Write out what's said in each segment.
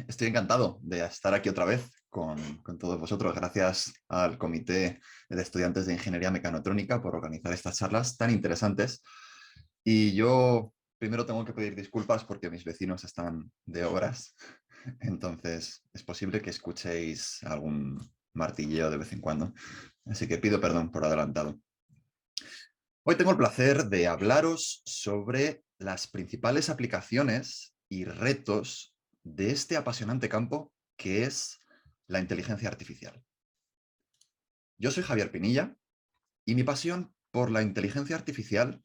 Estoy encantado de estar aquí otra vez con todos vosotros. Gracias al Comité de Estudiantes de Ingeniería Mecanotrónica por organizar estas charlas tan interesantes. Y yo primero tengo que pedir disculpas porque mis vecinos están de obras. Entonces es posible que escuchéis algún martilleo de vez en cuando. Así que pido perdón por adelantado. Hoy tengo el placer de hablaros sobre las principales aplicaciones y retos de este apasionante campo que es la inteligencia artificial. Yo soy Javier Pinilla y mi pasión por la inteligencia artificial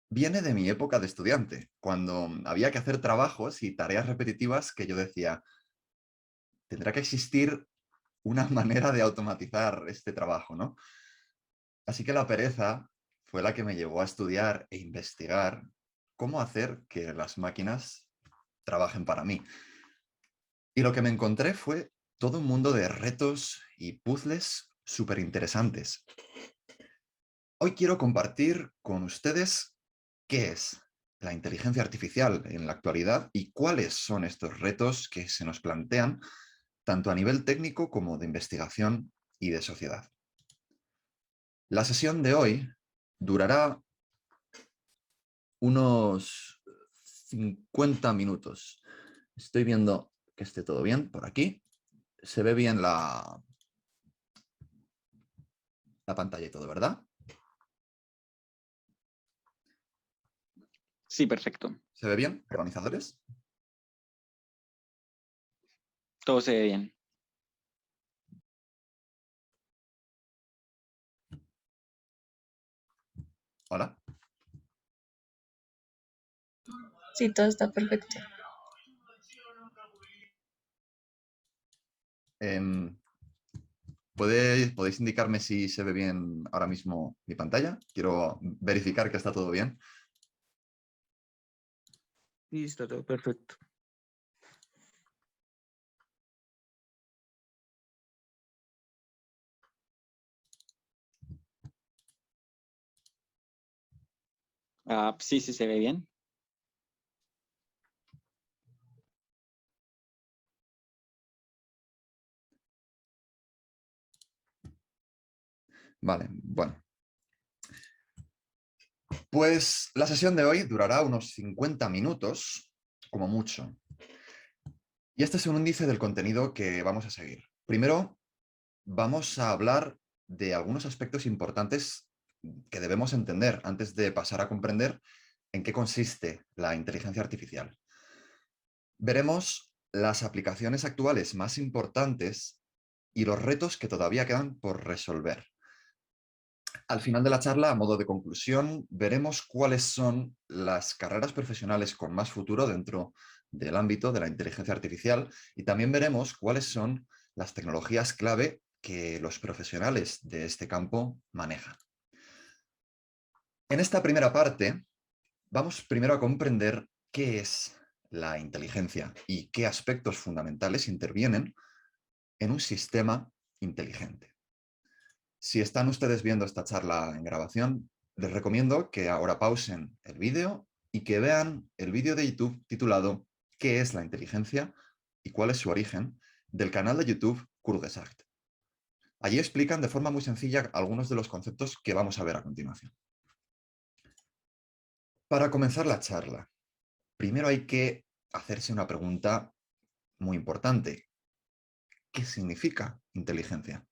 viene de mi época de estudiante, cuando había que hacer trabajos y tareas repetitivas que yo decía, tendrá que existir una manera de automatizar este trabajo, ¿no? Así que la pereza fue la que me llevó a estudiar e investigar cómo hacer que las máquinas trabajen para mí. Y lo que me encontré fue todo un mundo de retos y puzzles súper interesantes. Hoy quiero compartir con ustedes qué es la inteligencia artificial en la actualidad y cuáles son estos retos que se nos plantean tanto a nivel técnico como de investigación y de sociedad. La sesión de hoy durará unos 50 minutos. Estoy viendo que esté todo bien por aquí. Se ve bien la pantalla y todo, ¿verdad? Sí, perfecto. ¿Se ve bien, organizadores? Todo se ve bien. Hola. Sí, todo está perfecto. ¿Podéis indicarme si se ve bien ahora mismo mi pantalla? Quiero verificar que está todo bien. Sí, está todo perfecto. Sí, sí se ve bien. Vale, bueno. Pues la sesión de hoy durará unos 50 minutos, como mucho. Y este es un índice del contenido que vamos a seguir. Primero, vamos a hablar de algunos aspectos importantes que debemos entender antes de pasar a comprender en qué consiste la inteligencia artificial. Veremos las aplicaciones actuales más importantes y los retos que todavía quedan por resolver. Al final de la charla, a modo de conclusión, veremos cuáles son las carreras profesionales con más futuro dentro del ámbito de la inteligencia artificial y también veremos cuáles son las tecnologías clave que los profesionales de este campo manejan. En esta primera parte, vamos primero a comprender qué es la inteligencia y qué aspectos fundamentales intervienen en un sistema inteligente. Si están ustedes viendo esta charla en grabación, les recomiendo que ahora pausen el vídeo y que vean el vídeo de YouTube titulado ¿Qué es la inteligencia y cuál es su origen? Del canal de YouTube Kurgesagt. Allí explican de forma muy sencilla algunos de los conceptos que vamos a ver a continuación. Para comenzar la charla, primero hay que hacerse una pregunta muy importante. ¿Qué significa inteligencia?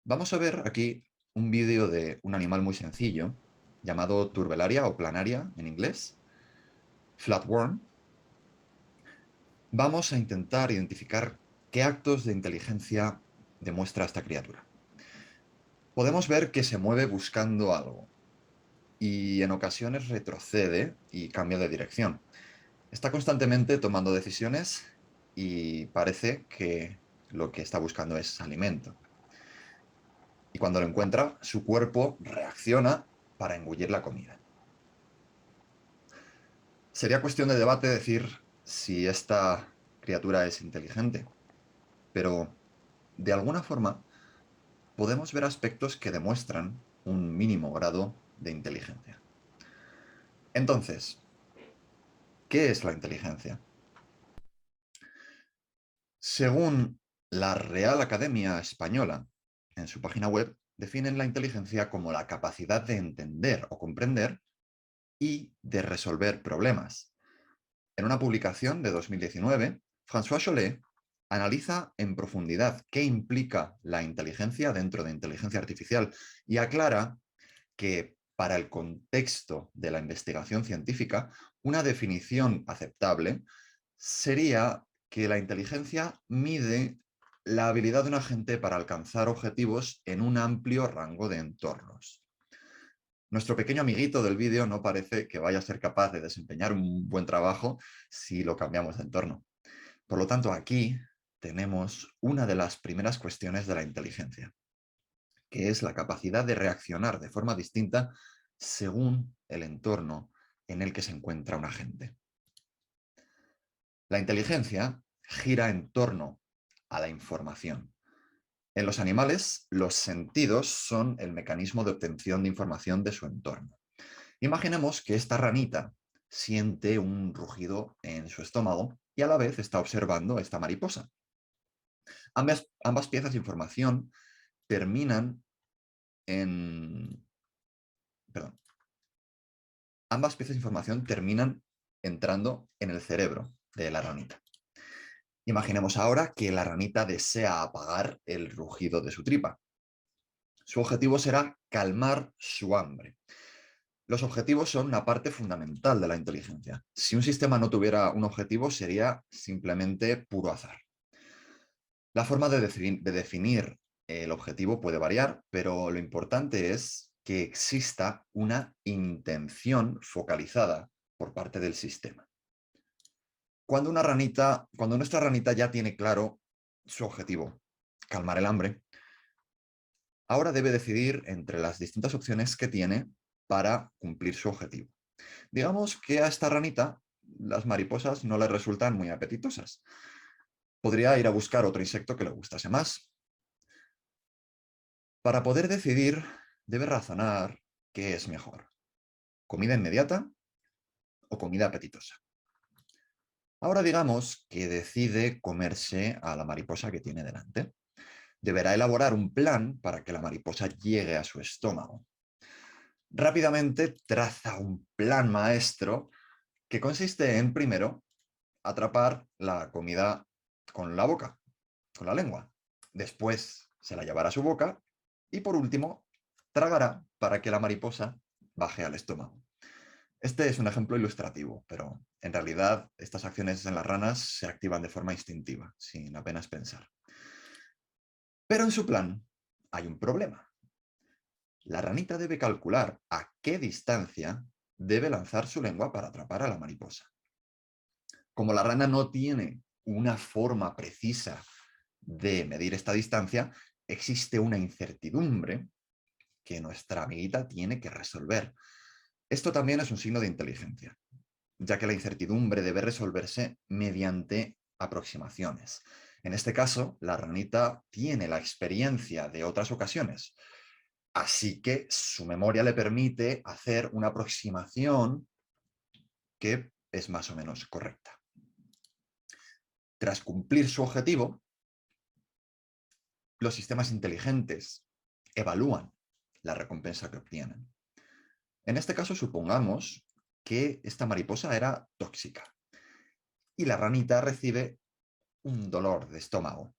Vamos a ver aquí un vídeo de un animal muy sencillo llamado Turbellaria o planaria en inglés, flatworm. Vamos a intentar identificar qué actos de inteligencia demuestra esta criatura. Podemos ver que se mueve buscando algo y en ocasiones retrocede y cambia de dirección. Está constantemente tomando decisiones y parece que lo que está buscando es alimento. Y cuando lo encuentra, su cuerpo reacciona para engullir la comida. Sería cuestión de debate decir si esta criatura es inteligente, pero de alguna forma podemos ver aspectos que demuestran un mínimo grado de inteligencia. Entonces, ¿qué es la inteligencia? Según la Real Academia Española, en su página web, definen la inteligencia como la capacidad de entender o comprender y de resolver problemas. En una publicación de 2019, François Chollet analiza en profundidad qué implica la inteligencia dentro de inteligencia artificial y aclara que para el contexto de la investigación científica, una definición aceptable sería que la inteligencia mide la habilidad de un agente para alcanzar objetivos en un amplio rango de entornos. Nuestro pequeño amiguito del vídeo no parece que vaya a ser capaz de desempeñar un buen trabajo si lo cambiamos de entorno. Por lo tanto, aquí tenemos una de las primeras cuestiones de la inteligencia, que es la capacidad de reaccionar de forma distinta según el entorno en el que se encuentra un agente. La inteligencia gira en torno a la información. En los animales, los sentidos son el mecanismo de obtención de información de su entorno. Imaginemos que esta ranita siente un rugido en su estómago y a la vez está observando esta mariposa. Ambas piezas de información terminan Ambas piezas de información terminan entrando en el cerebro de la ranita. Imaginemos ahora que la ranita desea apagar el rugido de su tripa. Su objetivo será calmar su hambre. Los objetivos son una parte fundamental de la inteligencia. Si un sistema no tuviera un objetivo, sería simplemente puro azar. La forma de definir el objetivo puede variar, pero lo importante es que exista una intención focalizada por parte del sistema. Cuando nuestra ranita ya tiene claro su objetivo, calmar el hambre, ahora debe decidir entre las distintas opciones que tiene para cumplir su objetivo. Digamos que a esta ranita las mariposas no le resultan muy apetitosas. Podría ir a buscar otro insecto que le gustase más. Para poder decidir, debe razonar qué es mejor: comida inmediata o comida apetitosa. Ahora digamos que decide comerse a la mariposa que tiene delante. Deberá elaborar un plan para que la mariposa llegue a su estómago. Rápidamente traza un plan maestro que consiste en, primero, atrapar la comida con la boca, con la lengua. Después se la llevará a su boca y, por último, tragará para que la mariposa baje al estómago. Este es un ejemplo ilustrativo, pero en realidad estas acciones en las ranas se activan de forma instintiva, sin apenas pensar. Pero en su plan hay un problema. La ranita debe calcular a qué distancia debe lanzar su lengua para atrapar a la mariposa. Como la rana no tiene una forma precisa de medir esta distancia, existe una incertidumbre que nuestra amiguita tiene que resolver. Esto también es un signo de inteligencia, ya que la incertidumbre debe resolverse mediante aproximaciones. En este caso, la ranita tiene la experiencia de otras ocasiones, así que su memoria le permite hacer una aproximación que es más o menos correcta. Tras cumplir su objetivo, los sistemas inteligentes evalúan la recompensa que obtienen. En este caso, supongamos que esta mariposa era tóxica y la ranita recibe un dolor de estómago.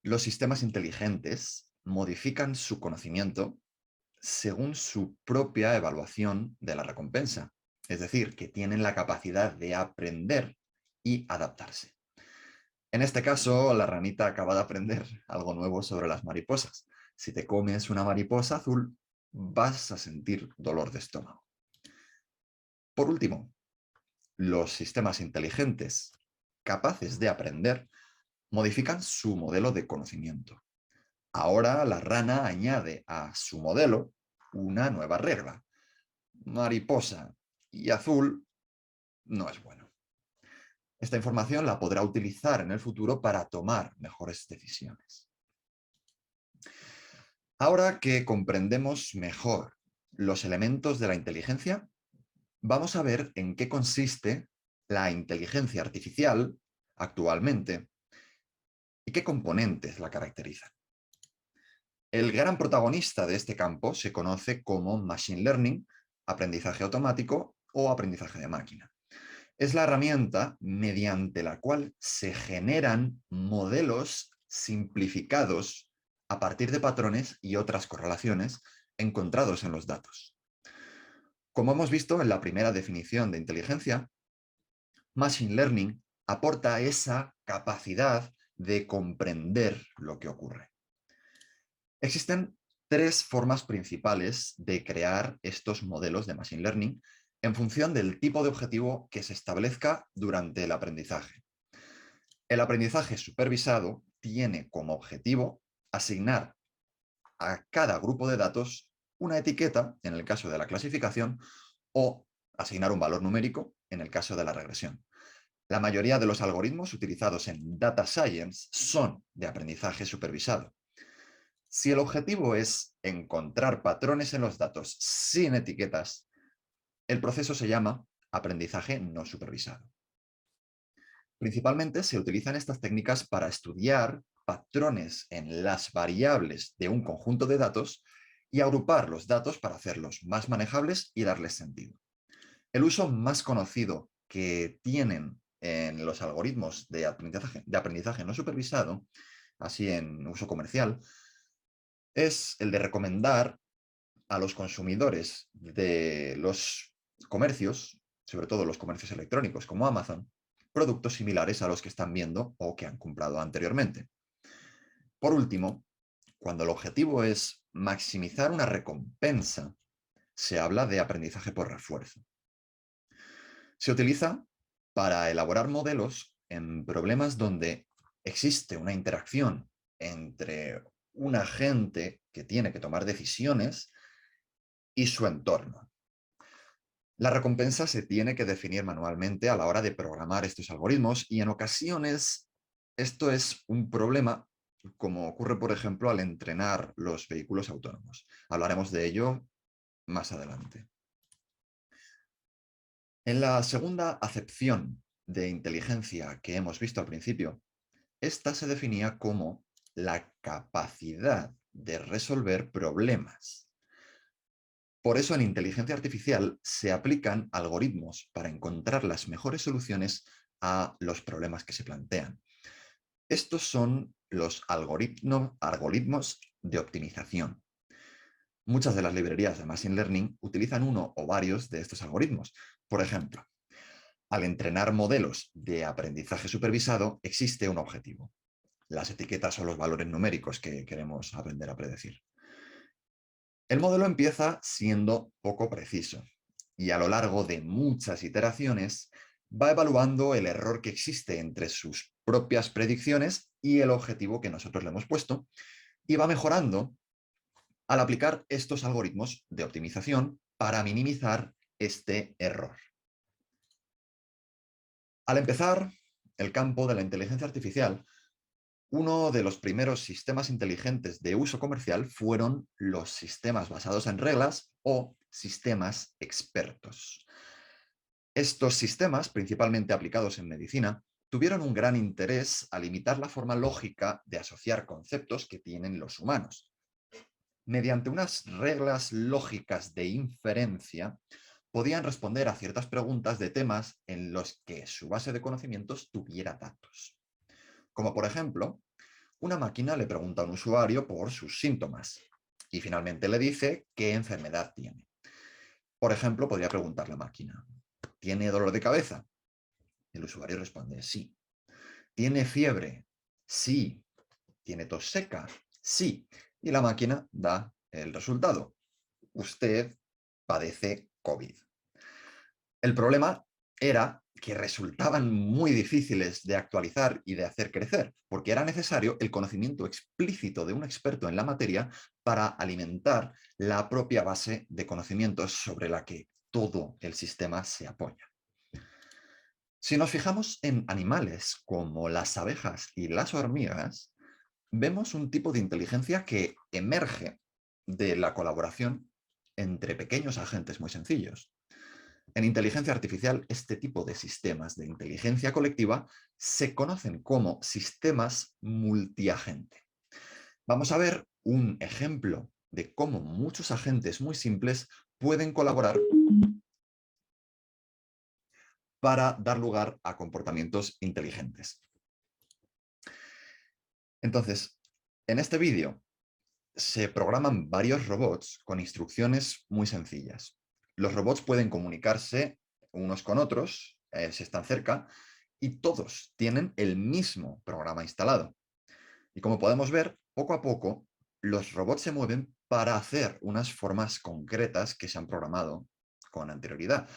Los sistemas inteligentes modifican su conocimiento según su propia evaluación de la recompensa, es decir, que tienen la capacidad de aprender y adaptarse. En este caso, la ranita acaba de aprender algo nuevo sobre las mariposas. Si te comes una mariposa azul, vas a sentir dolor de estómago. Por último, los sistemas inteligentes capaces de aprender modifican su modelo de conocimiento. Ahora la rana añade a su modelo una nueva regla. Mariposa y azul no es bueno. Esta información la podrá utilizar en el futuro para tomar mejores decisiones. Ahora que comprendemos mejor los elementos de la inteligencia, vamos a ver en qué consiste la inteligencia artificial actualmente y qué componentes la caracterizan. El gran protagonista de este campo se conoce como Machine Learning, aprendizaje automático o aprendizaje de máquina. Es la herramienta mediante la cual se generan modelos simplificados a partir de patrones y otras correlaciones encontrados en los datos. Como hemos visto en la primera definición de inteligencia, Machine Learning aporta esa capacidad de comprender lo que ocurre. Existen tres formas principales de crear estos modelos de Machine Learning en función del tipo de objetivo que se establezca durante el aprendizaje. El aprendizaje supervisado tiene como objetivo asignar a cada grupo de datos una etiqueta, en el caso de la clasificación, o asignar un valor numérico, en el caso de la regresión. La mayoría de los algoritmos utilizados en Data Science son de aprendizaje supervisado. Si el objetivo es encontrar patrones en los datos sin etiquetas, el proceso se llama aprendizaje no supervisado. Principalmente se utilizan estas técnicas para estudiar patrones en las variables de un conjunto de datos y agrupar los datos para hacerlos más manejables y darles sentido. El uso más conocido que tienen en los algoritmos de aprendizaje no supervisado, así en uso comercial, es el de recomendar a los consumidores de los comercios, sobre todo los comercios electrónicos como Amazon, productos similares a los que están viendo o que han comprado anteriormente. Por último, cuando el objetivo es maximizar una recompensa, se habla de aprendizaje por refuerzo. Se utiliza para elaborar modelos en problemas donde existe una interacción entre un agente que tiene que tomar decisiones y su entorno. La recompensa se tiene que definir manualmente a la hora de programar estos algoritmos y en ocasiones esto es un problema, como ocurre por ejemplo al entrenar los vehículos autónomos. Hablaremos de ello más adelante. En la segunda acepción de inteligencia que hemos visto al principio, esta se definía como la capacidad de resolver problemas. Por eso en inteligencia artificial se aplican algoritmos para encontrar las mejores soluciones a los problemas que se plantean. Estos son los algoritmos de optimización. Muchas de las librerías de Machine Learning utilizan uno o varios de estos algoritmos. Por ejemplo, al entrenar modelos de aprendizaje supervisado existe un objetivo. Las etiquetas o los valores numéricos que queremos aprender a predecir. El modelo empieza siendo poco preciso y a lo largo de muchas iteraciones va evaluando el error que existe entre sus propias predicciones y el objetivo que nosotros le hemos puesto y va mejorando al aplicar estos algoritmos de optimización para minimizar este error. Al empezar el campo de la inteligencia artificial, uno de los primeros sistemas inteligentes de uso comercial fueron los sistemas basados en reglas o sistemas expertos. Estos sistemas, principalmente aplicados en medicina, tuvieron un gran interés a limitar la forma lógica de asociar conceptos que tienen los humanos. Mediante unas reglas lógicas de inferencia, podían responder a ciertas preguntas de temas en los que su base de conocimientos tuviera datos. Como por ejemplo, una máquina le pregunta a un usuario por sus síntomas y finalmente le dice qué enfermedad tiene. Por ejemplo, podría preguntar la máquina, ¿tiene dolor de cabeza? El usuario responde, sí. ¿Tiene fiebre? Sí. ¿Tiene tos seca? Sí. Y la máquina da el resultado. Usted padece COVID. El problema era que resultaban muy difíciles de actualizar y de hacer crecer, porque era necesario el conocimiento explícito de un experto en la materia para alimentar la propia base de conocimientos sobre la que todo el sistema se apoya. Si nos fijamos en animales como las abejas y las hormigas, vemos un tipo de inteligencia que emerge de la colaboración entre pequeños agentes muy sencillos. En inteligencia artificial, este tipo de sistemas de inteligencia colectiva se conocen como sistemas multiagente. Vamos a ver un ejemplo de cómo muchos agentes muy simples pueden colaborar para dar lugar a comportamientos inteligentes. Entonces, en este vídeo se programan varios robots con instrucciones muy sencillas. Los robots pueden comunicarse unos con otros, si están cerca, y todos tienen el mismo programa instalado. Y como podemos ver, poco a poco, los robots se mueven para hacer unas formas concretas que se han programado con anterioridad.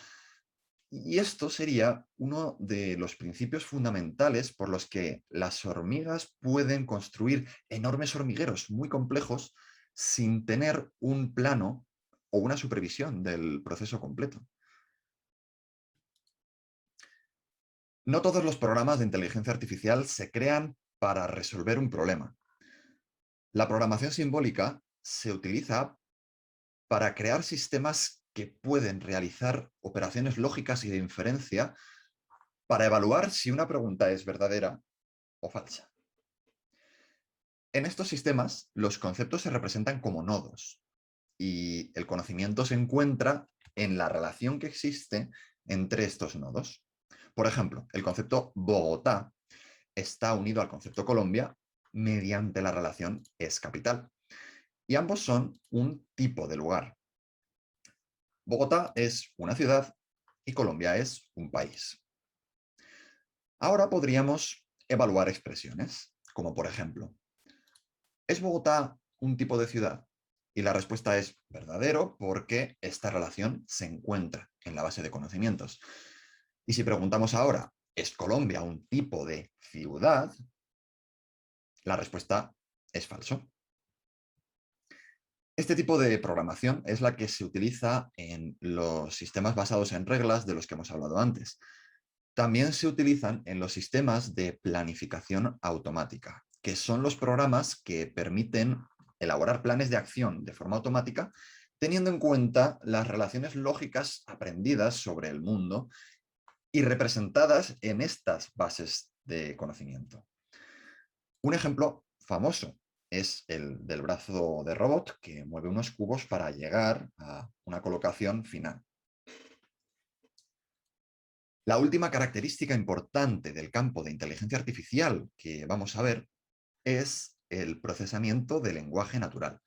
Y esto sería uno de los principios fundamentales por los que las hormigas pueden construir enormes hormigueros muy complejos sin tener un plano o una supervisión del proceso completo. No todos los programas de inteligencia artificial se crean para resolver un problema. La programación simbólica se utiliza para crear sistemas que pueden realizar operaciones lógicas y de inferencia para evaluar si una pregunta es verdadera o falsa. En estos sistemas, los conceptos se representan como nodos y el conocimiento se encuentra en la relación que existe entre estos nodos. Por ejemplo, el concepto Bogotá está unido al concepto Colombia mediante la relación es capital. Y ambos son un tipo de lugar. Bogotá es una ciudad y Colombia es un país. Ahora podríamos evaluar expresiones, como por ejemplo, ¿es Bogotá un tipo de ciudad? Y la respuesta es verdadero porque esta relación se encuentra en la base de conocimientos. Y si preguntamos ahora, ¿es Colombia un tipo de ciudad? La respuesta es falso. Este tipo de programación es la que se utiliza en los sistemas basados en reglas de los que hemos hablado antes. También se utilizan en los sistemas de planificación automática, que son los programas que permiten elaborar planes de acción de forma automática, teniendo en cuenta las relaciones lógicas aprendidas sobre el mundo y representadas en estas bases de conocimiento. Un ejemplo famoso es el del brazo de robot que mueve unos cubos para llegar a una colocación final. La última característica importante del campo de inteligencia artificial que vamos a ver es el procesamiento de lenguaje natural.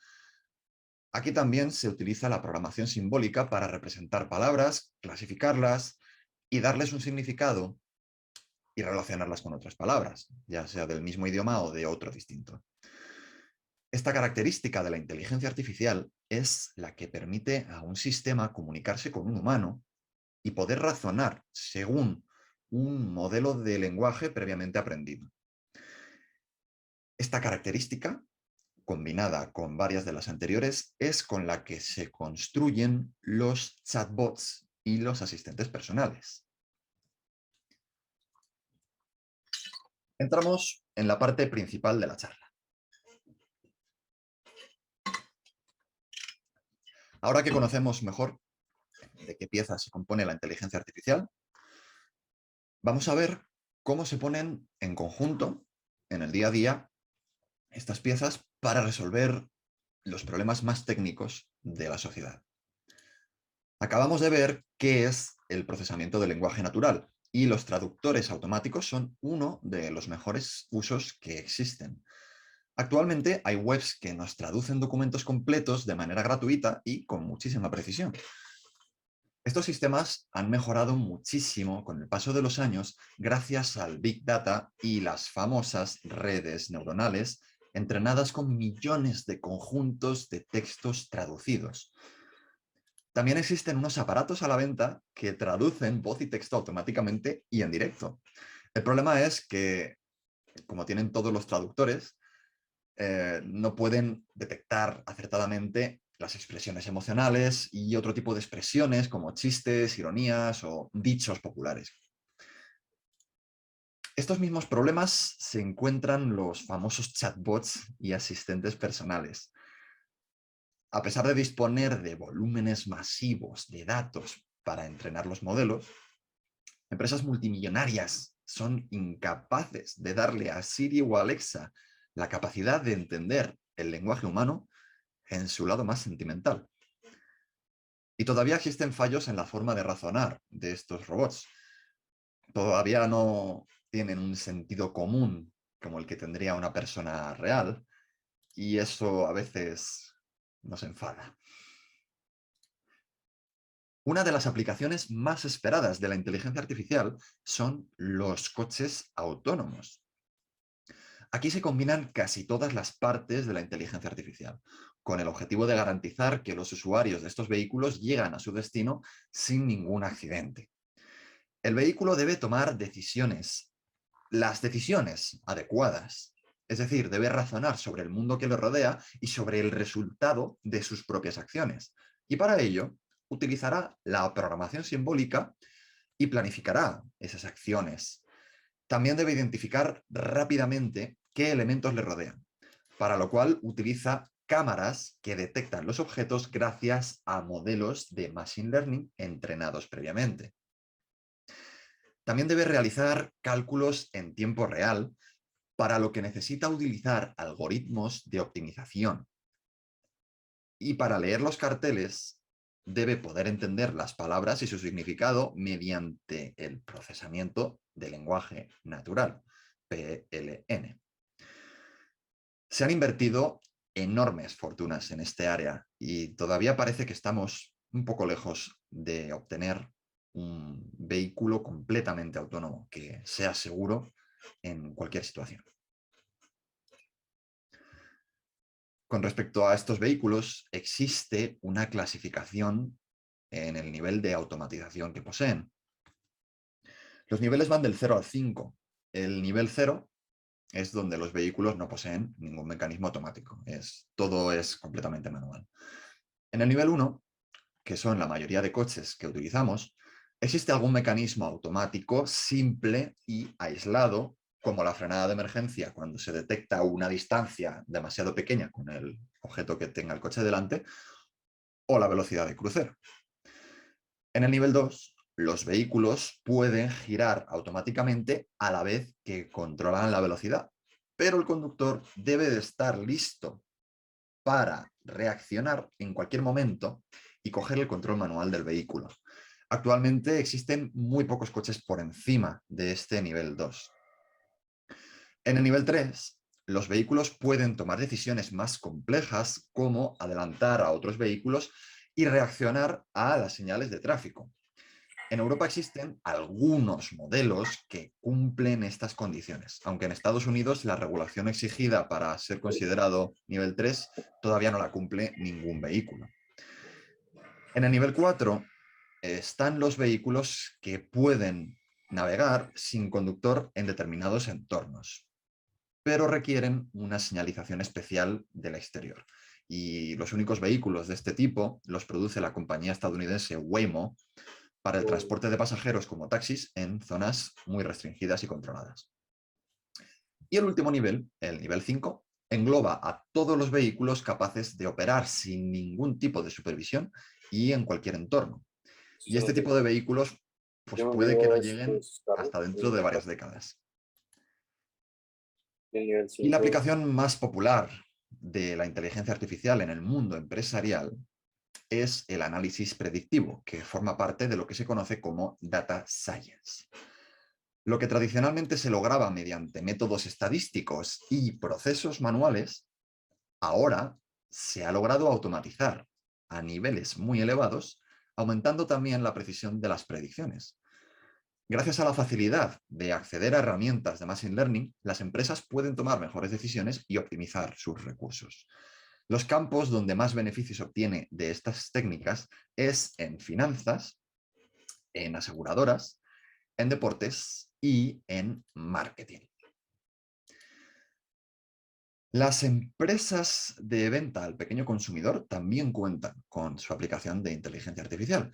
Aquí también se utiliza la programación simbólica para representar palabras, clasificarlas y darles un significado y relacionarlas con otras palabras, ya sea del mismo idioma o de otro distinto. Esta característica de la inteligencia artificial es la que permite a un sistema comunicarse con un humano y poder razonar según un modelo de lenguaje previamente aprendido. Esta característica, combinada con varias de las anteriores, es con la que se construyen los chatbots y los asistentes personales. Entramos en la parte principal de la charla. Ahora que conocemos mejor de qué piezas se compone la inteligencia artificial, vamos a ver cómo se ponen en conjunto, en el día a día, estas piezas para resolver los problemas más técnicos de la sociedad. Acabamos de ver qué es el procesamiento del lenguaje natural y los traductores automáticos son uno de los mejores usos que existen. Actualmente hay webs que nos traducen documentos completos de manera gratuita y con muchísima precisión. Estos sistemas han mejorado muchísimo con el paso de los años gracias al Big Data y las famosas redes neuronales entrenadas con millones de conjuntos de textos traducidos. También existen unos aparatos a la venta que traducen voz y texto automáticamente y en directo. El problema es que, como tienen todos los traductores, no pueden detectar acertadamente las expresiones emocionales y otro tipo de expresiones como chistes, ironías o dichos populares. Estos mismos problemas se encuentran los famosos chatbots y asistentes personales. A pesar de disponer de volúmenes masivos de datos para entrenar los modelos, empresas multimillonarias son incapaces de darle a Siri o a Alexa la capacidad de entender el lenguaje humano en su lado más sentimental. Y todavía existen fallos en la forma de razonar de estos robots. Todavía no tienen un sentido común como el que tendría una persona real, y eso a veces nos enfada. Una de las aplicaciones más esperadas de la inteligencia artificial son los coches autónomos. Aquí se combinan casi todas las partes de la inteligencia artificial, con el objetivo de garantizar que los usuarios de estos vehículos llegan a su destino sin ningún accidente. El vehículo debe tomar decisiones, las decisiones adecuadas, es decir, debe razonar sobre el mundo que le rodea y sobre el resultado de sus propias acciones. Y para ello, utilizará la programación simbólica y planificará esas acciones. También debe identificar rápidamente qué elementos le rodean, para lo cual utiliza cámaras que detectan los objetos gracias a modelos de Machine Learning entrenados previamente. También debe realizar cálculos en tiempo real, para lo que necesita utilizar algoritmos de optimización. Y para leer los carteles, debe poder entender las palabras y su significado mediante el procesamiento de lenguaje natural, PLN. Se han invertido enormes fortunas en este área y todavía parece que estamos un poco lejos de obtener un vehículo completamente autónomo que sea seguro en cualquier situación. Con respecto a estos vehículos, existe una clasificación en el nivel de automatización que poseen. Los niveles van del 0 al 5. El nivel 0 es donde los vehículos no poseen ningún mecanismo automático. Todo es completamente manual. En el nivel 1, que son la mayoría de coches que utilizamos, existe algún mecanismo automático simple y aislado, como la frenada de emergencia cuando se detecta una distancia demasiado pequeña con el objeto que tenga el coche delante, o la velocidad de crucero. En el nivel 2, los vehículos pueden girar automáticamente a la vez que controlan la velocidad, pero el conductor debe de estar listo para reaccionar en cualquier momento y coger el control manual del vehículo. Actualmente existen muy pocos coches por encima de este nivel 2. En el nivel 3, los vehículos pueden tomar decisiones más complejas, como adelantar a otros vehículos y reaccionar a las señales de tráfico. En Europa existen algunos modelos que cumplen estas condiciones, aunque en Estados Unidos la regulación exigida para ser considerado nivel 3 todavía no la cumple ningún vehículo. En el nivel 4 están los vehículos que pueden navegar sin conductor en determinados entornos, pero requieren una señalización especial del exterior. Y los únicos vehículos de este tipo los produce la compañía estadounidense Waymo para el transporte de pasajeros como taxis en zonas muy restringidas y controladas. Y el último nivel, el nivel 5, engloba a todos los vehículos capaces de operar sin ningún tipo de supervisión y en cualquier entorno. Y este tipo de vehículos pues, puede que no lleguen hasta dentro de varias décadas. Y la aplicación más popular de la inteligencia artificial en el mundo empresarial es el análisis predictivo, que forma parte de lo que se conoce como data science. Lo que tradicionalmente se lograba mediante métodos estadísticos y procesos manuales, ahora se ha logrado automatizar a niveles muy elevados, aumentando también la precisión de las predicciones. Gracias a la facilidad de acceder a herramientas de Machine Learning, las empresas pueden tomar mejores decisiones y optimizar sus recursos. Los campos donde más beneficios obtiene de estas técnicas es en finanzas, en aseguradoras, en deportes y en marketing. Las empresas de venta al pequeño consumidor también cuentan con su aplicación de inteligencia artificial.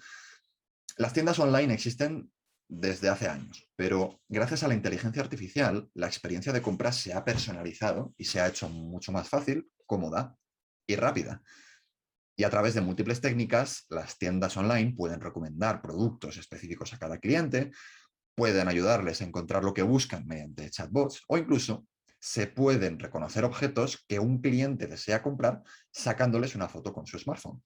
Las tiendas online existen desde hace años, pero gracias a la inteligencia artificial, la experiencia de compra se ha personalizado y se ha hecho mucho más fácil, cómoda y rápida. Y a través de múltiples técnicas, las tiendas online pueden recomendar productos específicos a cada cliente, pueden ayudarles a encontrar lo que buscan mediante chatbots o incluso se pueden reconocer objetos que un cliente desea comprar sacándoles una foto con su smartphone.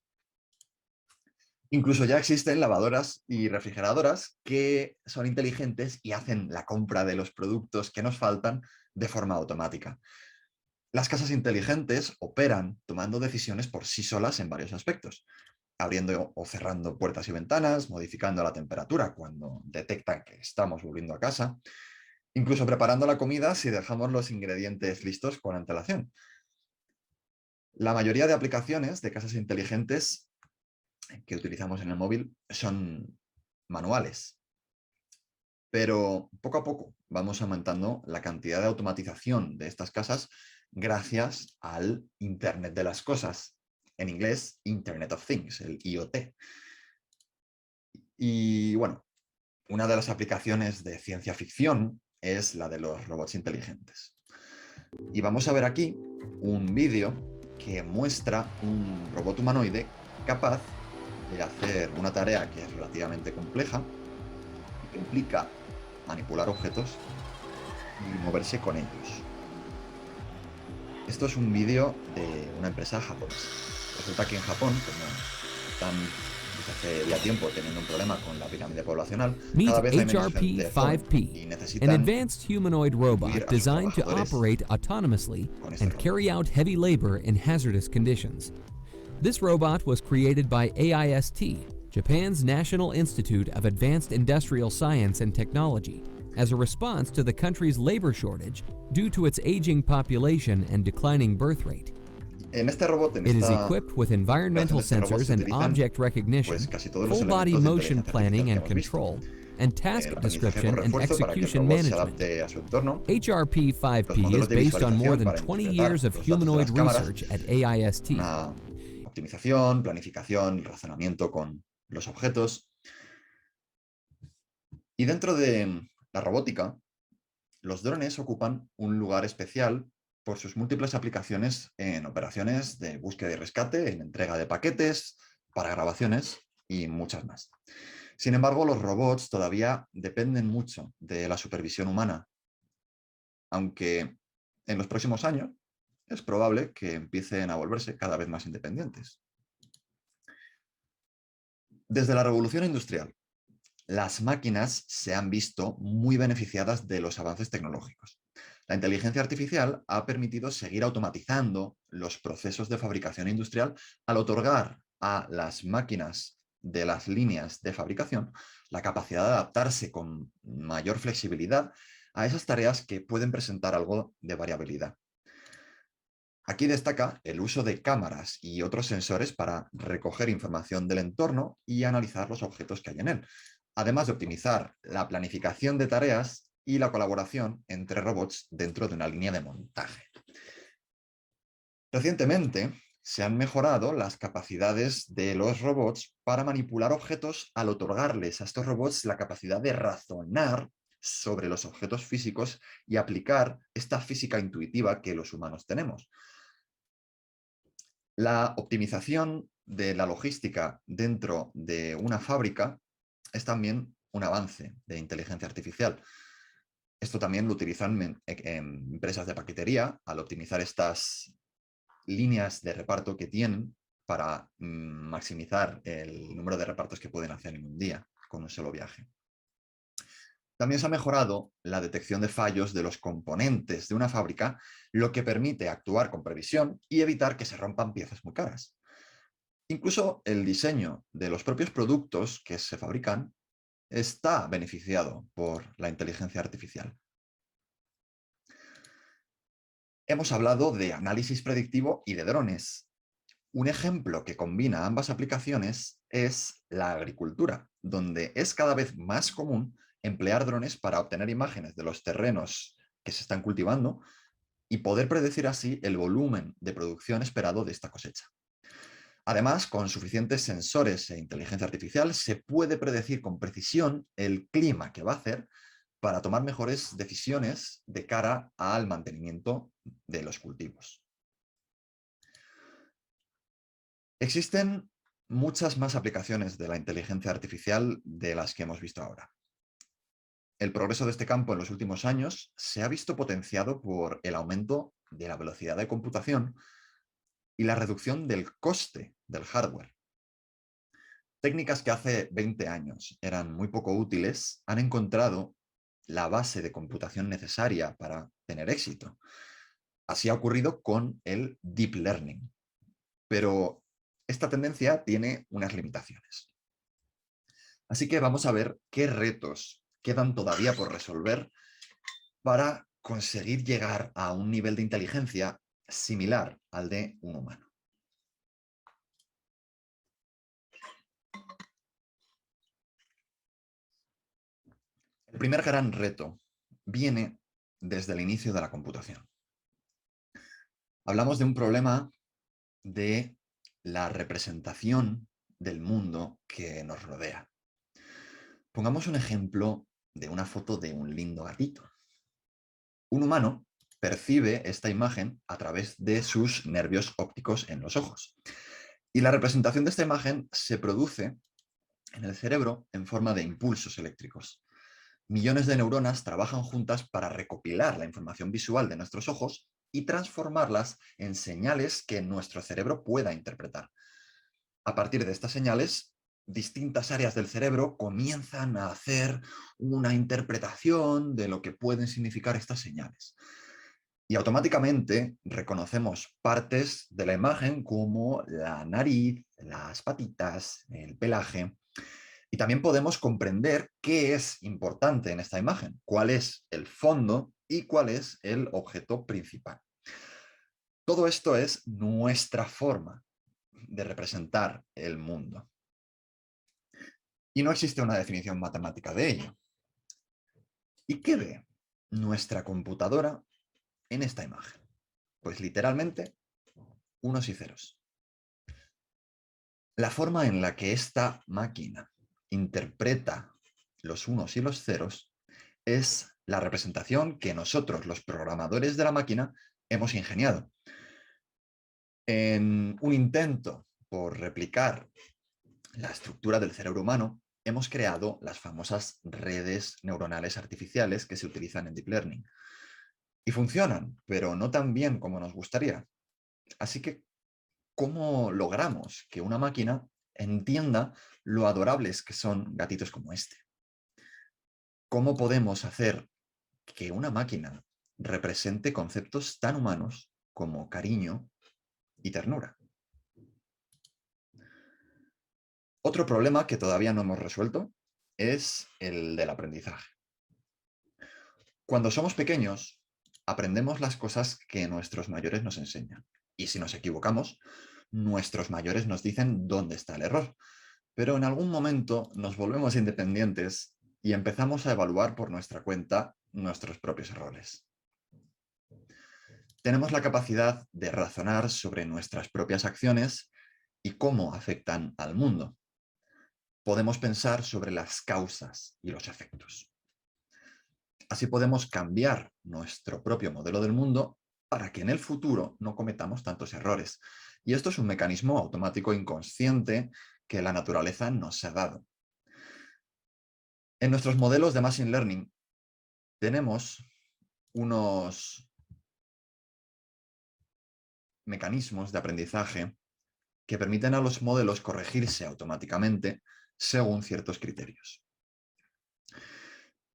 Incluso ya existen lavadoras y refrigeradoras que son inteligentes y hacen la compra de los productos que nos faltan de forma automática. Las casas inteligentes operan tomando decisiones por sí solas en varios aspectos, abriendo o cerrando puertas y ventanas, modificando la temperatura cuando detectan que estamos volviendo a casa, incluso preparando la comida si dejamos los ingredientes listos con antelación. La mayoría de aplicaciones de casas inteligentes que utilizamos en el móvil son manuales, pero poco a poco vamos aumentando la cantidad de automatización de estas casas gracias al Internet de las cosas, en inglés Internet of Things, el IoT. Y bueno, una de las aplicaciones de ciencia ficción es la de los robots inteligentes. Y vamos a ver aquí un vídeo que muestra un robot humanoide capaz de hacer una tarea que es relativamente compleja y que implica manipular objetos y moverse con ellos. Esto es un vídeo de una empresa japonesa. Resulta que en Japón, como están desde hace ya tiempo teniendo un problema con la pirámide poblacional, Meet cada vez hay menos gente joven y HRP-5P, an necesitan advanced humanoid sustituir robot a sus designed to trabajadores operate autonomously con este and robot. carry out heavy labor in hazardous conditions. This robot was created by AIST, Japan's National Institute of Advanced Industrial Science and Technology, as a response to the country's labor shortage due to its aging population and declining birth rate. En este robot, en It is esta equipped with environmental creación de este robot sensors se and utilizan object recognition, pues casi todos los full body elementos de motion inteligencia planning artificial and que hemos visto. control, and task El aprendizaje por description and refuerzo para que el execution robot se management. adapte a su entorno, los HRP-5P modelos is de based on more visualización than para 20 interpretar years of los datos de humanoid las cámaras, research at AIST. una optimización, planificación, razonamiento con los objetos. Y dentro de la robótica, los drones ocupan un lugar especial por sus múltiples aplicaciones en operaciones de búsqueda y rescate, en entrega de paquetes, para grabaciones y muchas más. Sin embargo, los robots todavía dependen mucho de la supervisión humana, aunque en los próximos años es probable que empiecen a volverse cada vez más independientes. Desde la revolución industrial, las máquinas se han visto muy beneficiadas de los avances tecnológicos. La inteligencia artificial ha permitido seguir automatizando los procesos de fabricación industrial al otorgar a las máquinas de las líneas de fabricación la capacidad de adaptarse con mayor flexibilidad a esas tareas que pueden presentar algo de variabilidad. Aquí destaca el uso de cámaras y otros sensores para recoger información del entorno y analizar los objetos que hay en él, además de optimizar la planificación de tareas y la colaboración entre robots dentro de una línea de montaje. Recientemente se han mejorado las capacidades de los robots para manipular objetos al otorgarles a estos robots la capacidad de razonar sobre los objetos físicos y aplicar esta física intuitiva que los humanos tenemos. La optimización de la logística dentro de una fábrica es también un avance de inteligencia artificial. Esto también lo utilizan en empresas de paquetería al optimizar estas líneas de reparto que tienen para maximizar el número de repartos que pueden hacer en un día con un solo viaje. También se ha mejorado la detección de fallos de los componentes de una fábrica, lo que permite actuar con previsión y evitar que se rompan piezas muy caras. Incluso el diseño de los propios productos que se fabrican está beneficiado por la inteligencia artificial. Hemos hablado de análisis predictivo y de drones. Un ejemplo que combina ambas aplicaciones es la agricultura, donde es cada vez más común emplear drones para obtener imágenes de los terrenos que se están cultivando y poder predecir así el volumen de producción esperado de esta cosecha. Además, con suficientes sensores e inteligencia artificial se puede predecir con precisión el clima que va a hacer para tomar mejores decisiones de cara al mantenimiento de los cultivos. Existen muchas más aplicaciones de la inteligencia artificial de las que hemos visto ahora. El progreso de este campo en los últimos años se ha visto potenciado por el aumento de la velocidad de computación y la reducción del coste del hardware. Técnicas que hace 20 años eran muy poco útiles han encontrado la base de computación necesaria para tener éxito. Así ha ocurrido con el deep learning. Pero esta tendencia tiene unas limitaciones. Así que vamos a ver qué retos quedan todavía por resolver para conseguir llegar a un nivel de inteligencia similar al de un humano. El primer gran reto viene desde el inicio de la computación. Hablamos de un problema de la representación del mundo que nos rodea. Pongamos un ejemplo de una foto de un lindo gatito. Un humano percibe esta imagen a través de sus nervios ópticos en los ojos. Y la representación de esta imagen se produce en el cerebro en forma de impulsos eléctricos. Millones de neuronas trabajan juntas para recopilar la información visual de nuestros ojos y transformarlas en señales que nuestro cerebro pueda interpretar. A partir de estas señales, distintas áreas del cerebro comienzan a hacer una interpretación de lo que pueden significar estas señales. Y automáticamente reconocemos partes de la imagen como la nariz, las patitas, el pelaje. Y también podemos comprender qué es importante en esta imagen, cuál es el fondo y cuál es el objeto principal. Todo esto es nuestra forma de representar el mundo. Y no existe una definición matemática de ello. ¿Y qué ve nuestra computadora en esta imagen? Pues literalmente unos y ceros. La forma en la que esta máquina interpreta los unos y los ceros es la representación que nosotros, los programadores de la máquina, hemos ingeniado. En un intento por replicar la estructura del cerebro humano, hemos creado las famosas redes neuronales artificiales que se utilizan en Deep Learning. Y funcionan, pero no tan bien como nos gustaría. Así que, ¿cómo logramos que una máquina entienda lo adorables que son gatitos como este? ¿Cómo podemos hacer que una máquina represente conceptos tan humanos como cariño y ternura? Otro problema que todavía no hemos resuelto es el del aprendizaje. Cuando somos pequeños, aprendemos las cosas que nuestros mayores nos enseñan. Y si nos equivocamos, nuestros mayores nos dicen dónde está el error. Pero en algún momento nos volvemos independientes y empezamos a evaluar por nuestra cuenta nuestros propios errores. Tenemos la capacidad de razonar sobre nuestras propias acciones y cómo afectan al mundo. Podemos pensar sobre las causas y los efectos. Así podemos cambiar nuestro propio modelo del mundo para que en el futuro no cometamos tantos errores. Y esto es un mecanismo automático inconsciente que la naturaleza nos ha dado. En nuestros modelos de Machine Learning tenemos unos mecanismos de aprendizaje que permiten a los modelos corregirse automáticamente según ciertos criterios.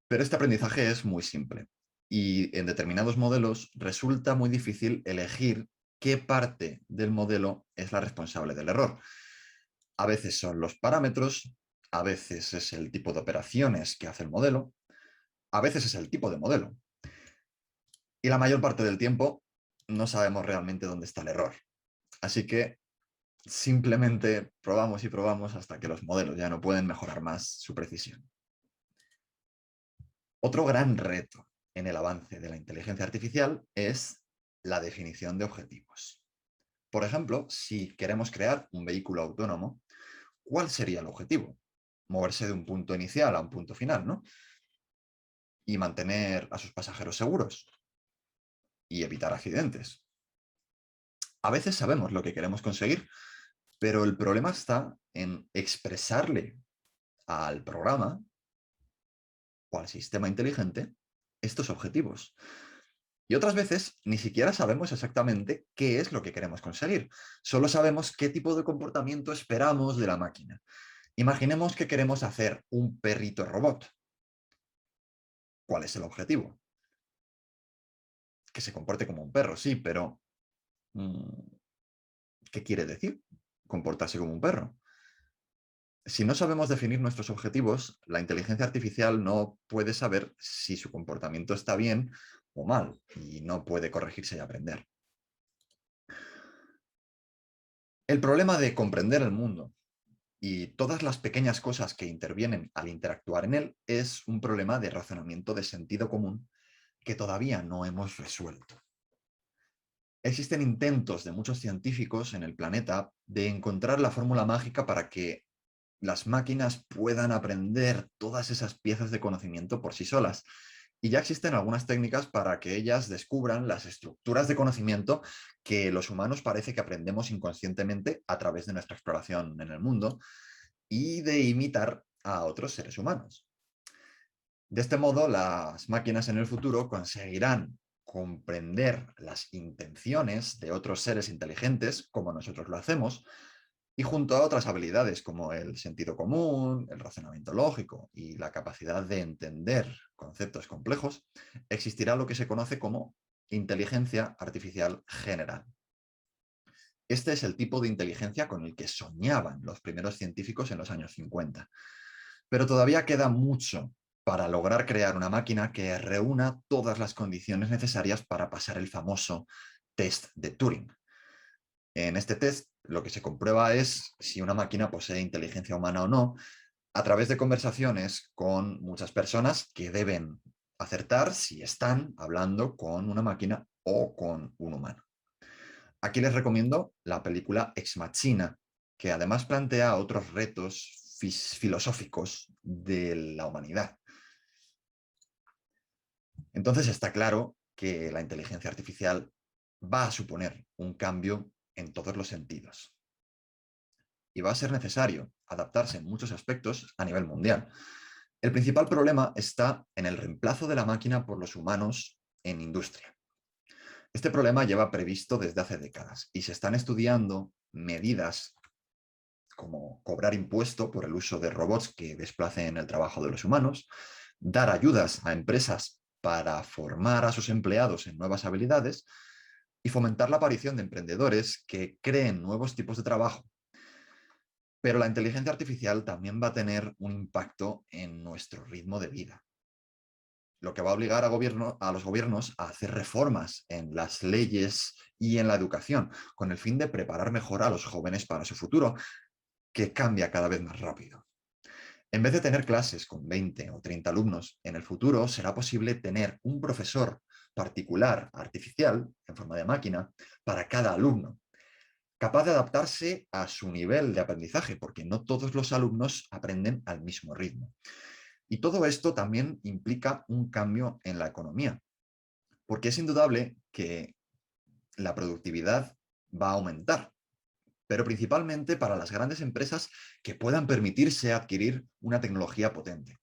Pero este aprendizaje es muy simple y en determinados modelos resulta muy difícil elegir qué parte del modelo es la responsable del error. A veces son los parámetros, a veces es el tipo de operaciones que hace el modelo, a veces es el tipo de modelo. Y la mayor parte del tiempo no sabemos realmente dónde está el error. Así que simplemente probamos y probamos hasta que los modelos ya no pueden mejorar más su precisión. Otro gran reto en el avance de la inteligencia artificial es la definición de objetivos. Por ejemplo, si queremos crear un vehículo autónomo, ¿cuál sería el objetivo? Moverse de un punto inicial a un punto final, ¿no? Y mantener a sus pasajeros seguros y evitar accidentes. A veces sabemos lo que queremos conseguir, Pero el problema está en expresarle al programa o al sistema inteligente estos objetivos. Y otras veces ni siquiera sabemos exactamente qué es lo que queremos conseguir. Solo sabemos qué tipo de comportamiento esperamos de la máquina. Imaginemos que queremos hacer un perrito robot. ¿Cuál es el objetivo? Que se comporte como un perro, sí, pero ¿qué quiere decir comportarse como un perro? Si no sabemos definir nuestros objetivos, la inteligencia artificial no puede saber si su comportamiento está bien o mal y no puede corregirse y aprender. El problema de comprender el mundo y todas las pequeñas cosas que intervienen al interactuar en él es un problema de razonamiento de sentido común que todavía no hemos resuelto. Existen intentos de muchos científicos en el planeta de encontrar la fórmula mágica para que las máquinas puedan aprender todas esas piezas de conocimiento por sí solas. Y ya existen algunas técnicas para que ellas descubran las estructuras de conocimiento que los humanos parece que aprendemos inconscientemente a través de nuestra exploración en el mundo y de imitar a otros seres humanos. De este modo, las máquinas en el futuro conseguirán comprender las intenciones de otros seres inteligentes, como nosotros lo hacemos, y junto a otras habilidades como el sentido común, el razonamiento lógico y la capacidad de entender conceptos complejos, existirá lo que se conoce como inteligencia artificial general. Este es el tipo de inteligencia con el que soñaban los primeros científicos en los años 50. Pero todavía queda mucho para lograr crear una máquina que reúna todas las condiciones necesarias para pasar el famoso test de Turing. En este test, lo que se comprueba es si una máquina posee inteligencia humana o no, a través de conversaciones con muchas personas que deben acertar si están hablando con una máquina o con un humano. Aquí les recomiendo la película Ex Machina, que además plantea otros retos filosóficos de la humanidad. Entonces está claro que la inteligencia artificial va a suponer un cambio en todos los sentidos. Y va a ser necesario adaptarse en muchos aspectos a nivel mundial. El principal problema está en el reemplazo de la máquina por los humanos en industria. Este problema lleva previsto desde hace décadas y se están estudiando medidas como cobrar impuesto por el uso de robots que desplacen el trabajo de los humanos, dar ayudas a empresas para formar a sus empleados en nuevas habilidades y fomentar la aparición de emprendedores que creen nuevos tipos de trabajo. Pero la inteligencia artificial también va a tener un impacto en nuestro ritmo de vida, lo que va a obligar a los gobiernos a hacer reformas en las leyes y en la educación, con el fin de preparar mejor a los jóvenes para su futuro, que cambia cada vez más rápido. En vez de tener clases con 20 o 30 alumnos, en el futuro será posible tener un profesor particular artificial, en forma de máquina, para cada alumno, capaz de adaptarse a su nivel de aprendizaje, porque no todos los alumnos aprenden al mismo ritmo. Y todo esto también implica un cambio en la economía, porque es indudable que la productividad va a aumentar, pero principalmente para las grandes empresas que puedan permitirse adquirir una tecnología potente.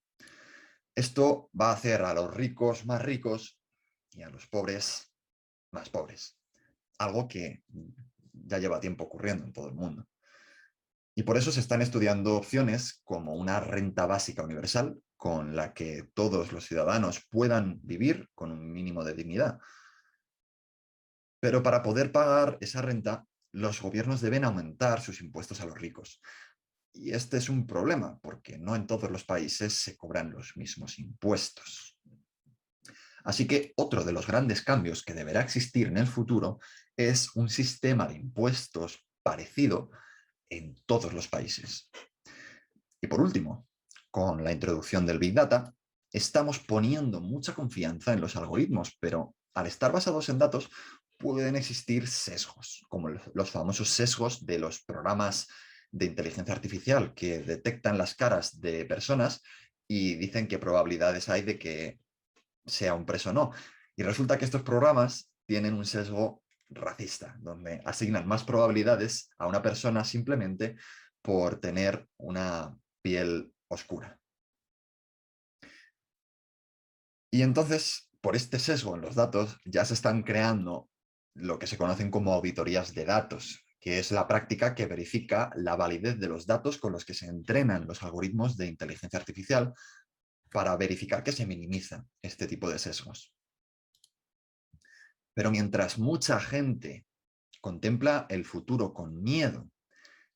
Esto va a hacer a los ricos más ricos y a los pobres más pobres, algo que ya lleva tiempo ocurriendo en todo el mundo. Y por eso se están estudiando opciones como una renta básica universal, con la que todos los ciudadanos puedan vivir con un mínimo de dignidad. Pero para poder pagar esa renta, los gobiernos deben aumentar sus impuestos a los ricos. Y este es un problema, porque no en todos los países se cobran los mismos impuestos. Así que otro de los grandes cambios que deberá existir en el futuro es un sistema de impuestos parecido en todos los países. Y por último, con la introducción del Big Data, estamos poniendo mucha confianza en los algoritmos, pero al estar basados en datos pueden existir sesgos, como los famosos sesgos de los programas de inteligencia artificial que detectan las caras de personas y dicen qué probabilidades hay de que sea un preso o no. Y resulta que estos programas tienen un sesgo racista, donde asignan más probabilidades a una persona simplemente por tener una piel oscura. Y entonces, por este sesgo en los datos, ya se están creando lo que se conocen como auditorías de datos, que es la práctica que verifica la validez de los datos con los que se entrenan los algoritmos de inteligencia artificial para verificar que se minimiza este tipo de sesgos. Pero mientras mucha gente contempla el futuro con miedo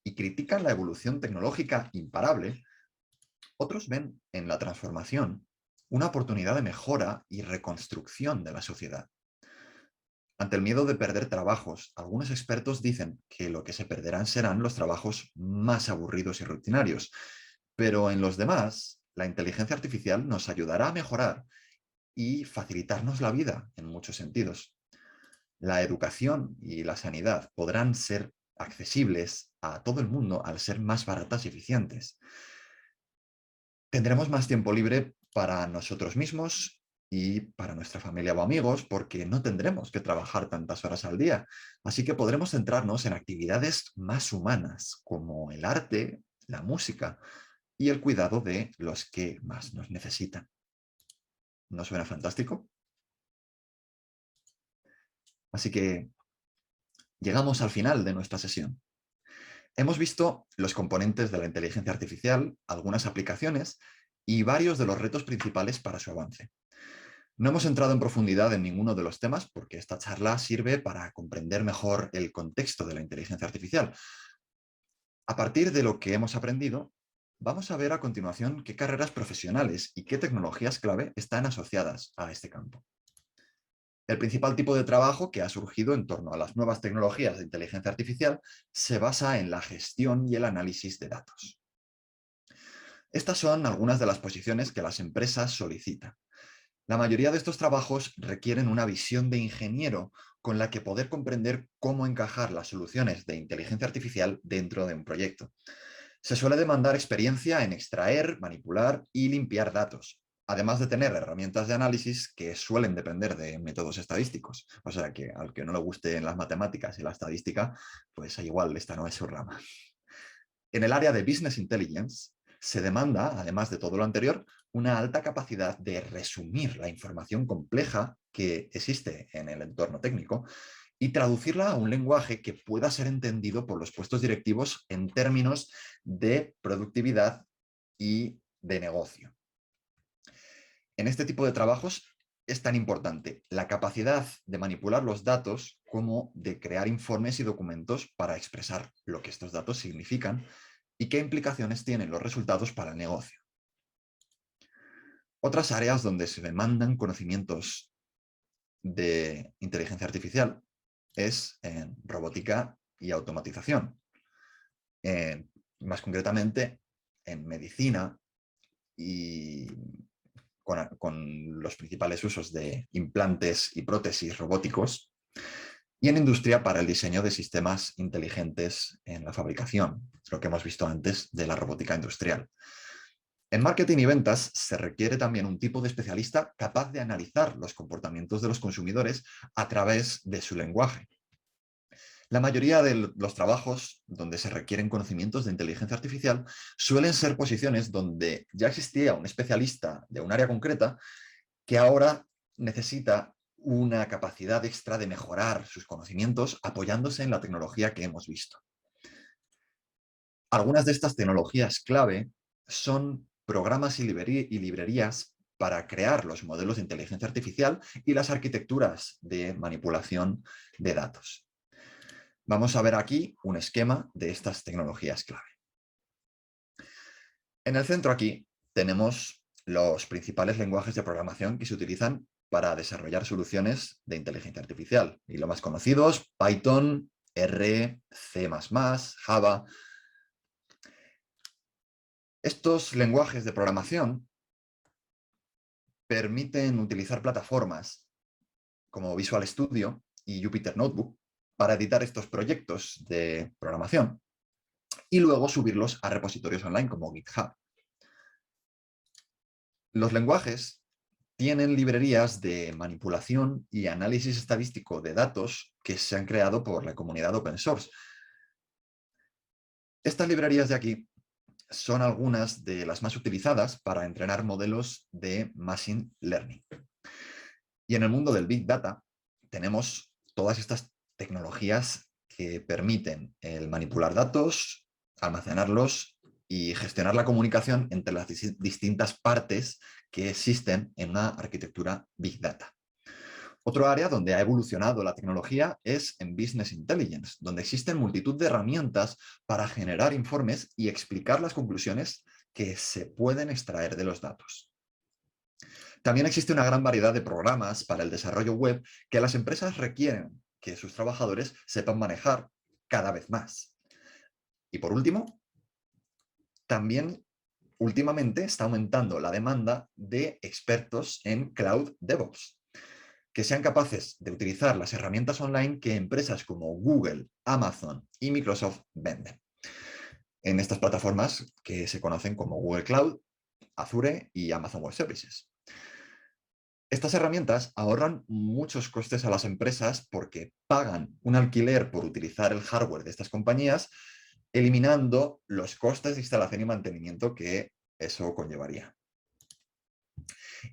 y critica la evolución tecnológica imparable, otros ven en la transformación una oportunidad de mejora y reconstrucción de la sociedad. Ante el miedo de perder trabajos, algunos expertos dicen que lo que se perderán serán los trabajos más aburridos y rutinarios, pero en los demás, la inteligencia artificial nos ayudará a mejorar y facilitarnos la vida en muchos sentidos. La educación y la sanidad podrán ser accesibles a todo el mundo al ser más baratas y eficientes. Tendremos más tiempo libre para nosotros mismos y para nuestra familia o amigos, porque no tendremos que trabajar tantas horas al día. Así que podremos centrarnos en actividades más humanas, como el arte, la música y el cuidado de los que más nos necesitan. ¿No suena fantástico? Así que llegamos al final de nuestra sesión. Hemos visto los componentes de la inteligencia artificial, algunas aplicaciones y varios de los retos principales para su avance. No hemos entrado en profundidad en ninguno de los temas porque esta charla sirve para comprender mejor el contexto de la inteligencia artificial. A partir de lo que hemos aprendido, vamos a ver a continuación qué carreras profesionales y qué tecnologías clave están asociadas a este campo. El principal tipo de trabajo que ha surgido en torno a las nuevas tecnologías de inteligencia artificial se basa en la gestión y el análisis de datos. Estas son algunas de las posiciones que las empresas solicitan. La mayoría de estos trabajos requieren una visión de ingeniero con la que poder comprender cómo encajar las soluciones de inteligencia artificial dentro de un proyecto. Se suele demandar experiencia en extraer, manipular y limpiar datos, además de tener herramientas de análisis que suelen depender de métodos estadísticos. O sea que al que no le gusten las matemáticas y la estadística, pues igual esta no es su rama. En el área de Business Intelligence se demanda, además de todo lo anterior, una alta capacidad de resumir la información compleja que existe en el entorno técnico y traducirla a un lenguaje que pueda ser entendido por los puestos directivos en términos de productividad y de negocio. En este tipo de trabajos es tan importante la capacidad de manipular los datos como de crear informes y documentos para expresar lo que estos datos significan y qué implicaciones tienen los resultados para el negocio. Otras áreas donde se demandan conocimientos de inteligencia artificial es en robótica y automatización. Más concretamente en medicina y con los principales usos de implantes y prótesis robóticos, y en industria para el diseño de sistemas inteligentes en la fabricación, lo que hemos visto antes de la robótica industrial. En marketing y ventas se requiere también un tipo de especialista capaz de analizar los comportamientos de los consumidores a través de su lenguaje. La mayoría de los trabajos donde se requieren conocimientos de inteligencia artificial suelen ser posiciones donde ya existía un especialista de un área concreta que ahora necesita una capacidad extra de mejorar sus conocimientos apoyándose en la tecnología que hemos visto. Algunas de estas tecnologías clave son programas y librerías para crear los modelos de inteligencia artificial y las arquitecturas de manipulación de datos. Vamos a ver aquí un esquema de estas tecnologías clave. En el centro aquí tenemos los principales lenguajes de programación que se utilizan para desarrollar soluciones de inteligencia artificial. Y los más conocidos, Python, R, C++, Java. Estos lenguajes de programación permiten utilizar plataformas como Visual Studio y Jupyter Notebook para editar estos proyectos de programación y luego subirlos a repositorios online como GitHub. Los lenguajes tienen librerías de manipulación y análisis estadístico de datos que se han creado por la comunidad open source. Estas librerías de aquí son algunas de las más utilizadas para entrenar modelos de Machine Learning. Y en el mundo del Big Data tenemos todas estas tecnologías que permiten el manipular datos, almacenarlos y gestionar la comunicación entre las distintas partes que existen en una arquitectura Big Data. Otro área donde ha evolucionado la tecnología es en Business Intelligence, donde existen multitud de herramientas para generar informes y explicar las conclusiones que se pueden extraer de los datos. También existe una gran variedad de programas para el desarrollo web que las empresas requieren que sus trabajadores sepan manejar cada vez más. Y por último, también últimamente está aumentando la demanda de expertos en Cloud DevOps, que sean capaces de utilizar las herramientas online que empresas como Google, Amazon y Microsoft venden en estas plataformas que se conocen como Google Cloud, Azure y Amazon Web Services. Estas herramientas ahorran muchos costes a las empresas porque pagan un alquiler por utilizar el hardware de estas compañías, eliminando los costes de instalación y mantenimiento que eso conllevaría.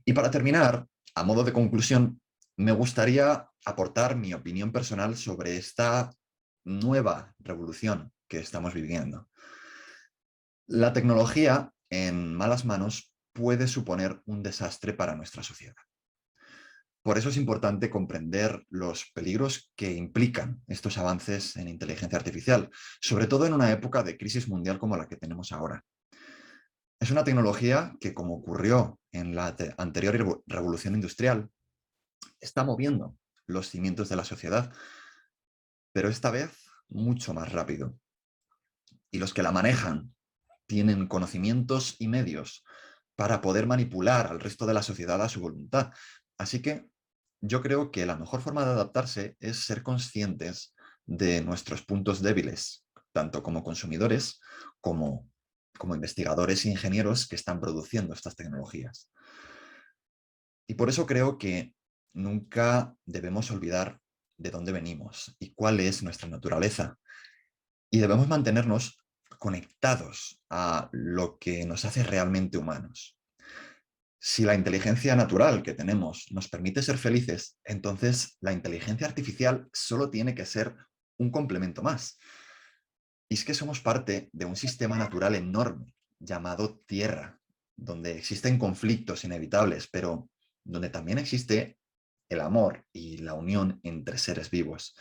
Y para terminar, a modo de conclusión, me gustaría aportar mi opinión personal sobre esta nueva revolución que estamos viviendo. La tecnología en malas manos puede suponer un desastre para nuestra sociedad. Por eso es importante comprender los peligros que implican estos avances en inteligencia artificial, sobre todo en una época de crisis mundial como la que tenemos ahora. Es una tecnología que, como ocurrió en la anterior revolución industrial, está moviendo los cimientos de la sociedad, pero esta vez mucho más rápido. Y los que la manejan tienen conocimientos y medios para poder manipular al resto de la sociedad a su voluntad. Así que yo creo que la mejor forma de adaptarse es ser conscientes de nuestros puntos débiles, tanto como consumidores como investigadores e ingenieros que están produciendo estas tecnologías. Y por eso creo que nunca debemos olvidar de dónde venimos y cuál es nuestra naturaleza. Y debemos mantenernos conectados a lo que nos hace realmente humanos. Si la inteligencia natural que tenemos nos permite ser felices, entonces la inteligencia artificial solo tiene que ser un complemento más. Y es que somos parte de un sistema natural enorme llamado Tierra, donde existen conflictos inevitables, pero donde también existe el amor y la unión entre seres vivos.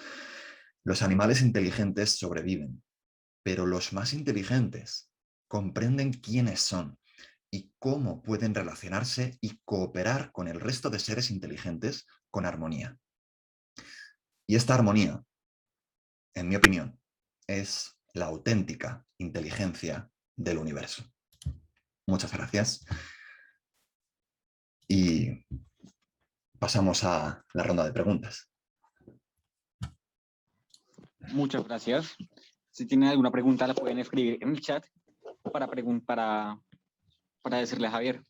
Los animales inteligentes sobreviven, pero los más inteligentes comprenden quiénes son y cómo pueden relacionarse y cooperar con el resto de seres inteligentes con armonía. Y esta armonía, en mi opinión, es la auténtica inteligencia del universo. Muchas gracias. Y pasamos a la ronda de preguntas. Muchas gracias. Si tienen alguna pregunta, la pueden escribir en el chat para decirle a Javier.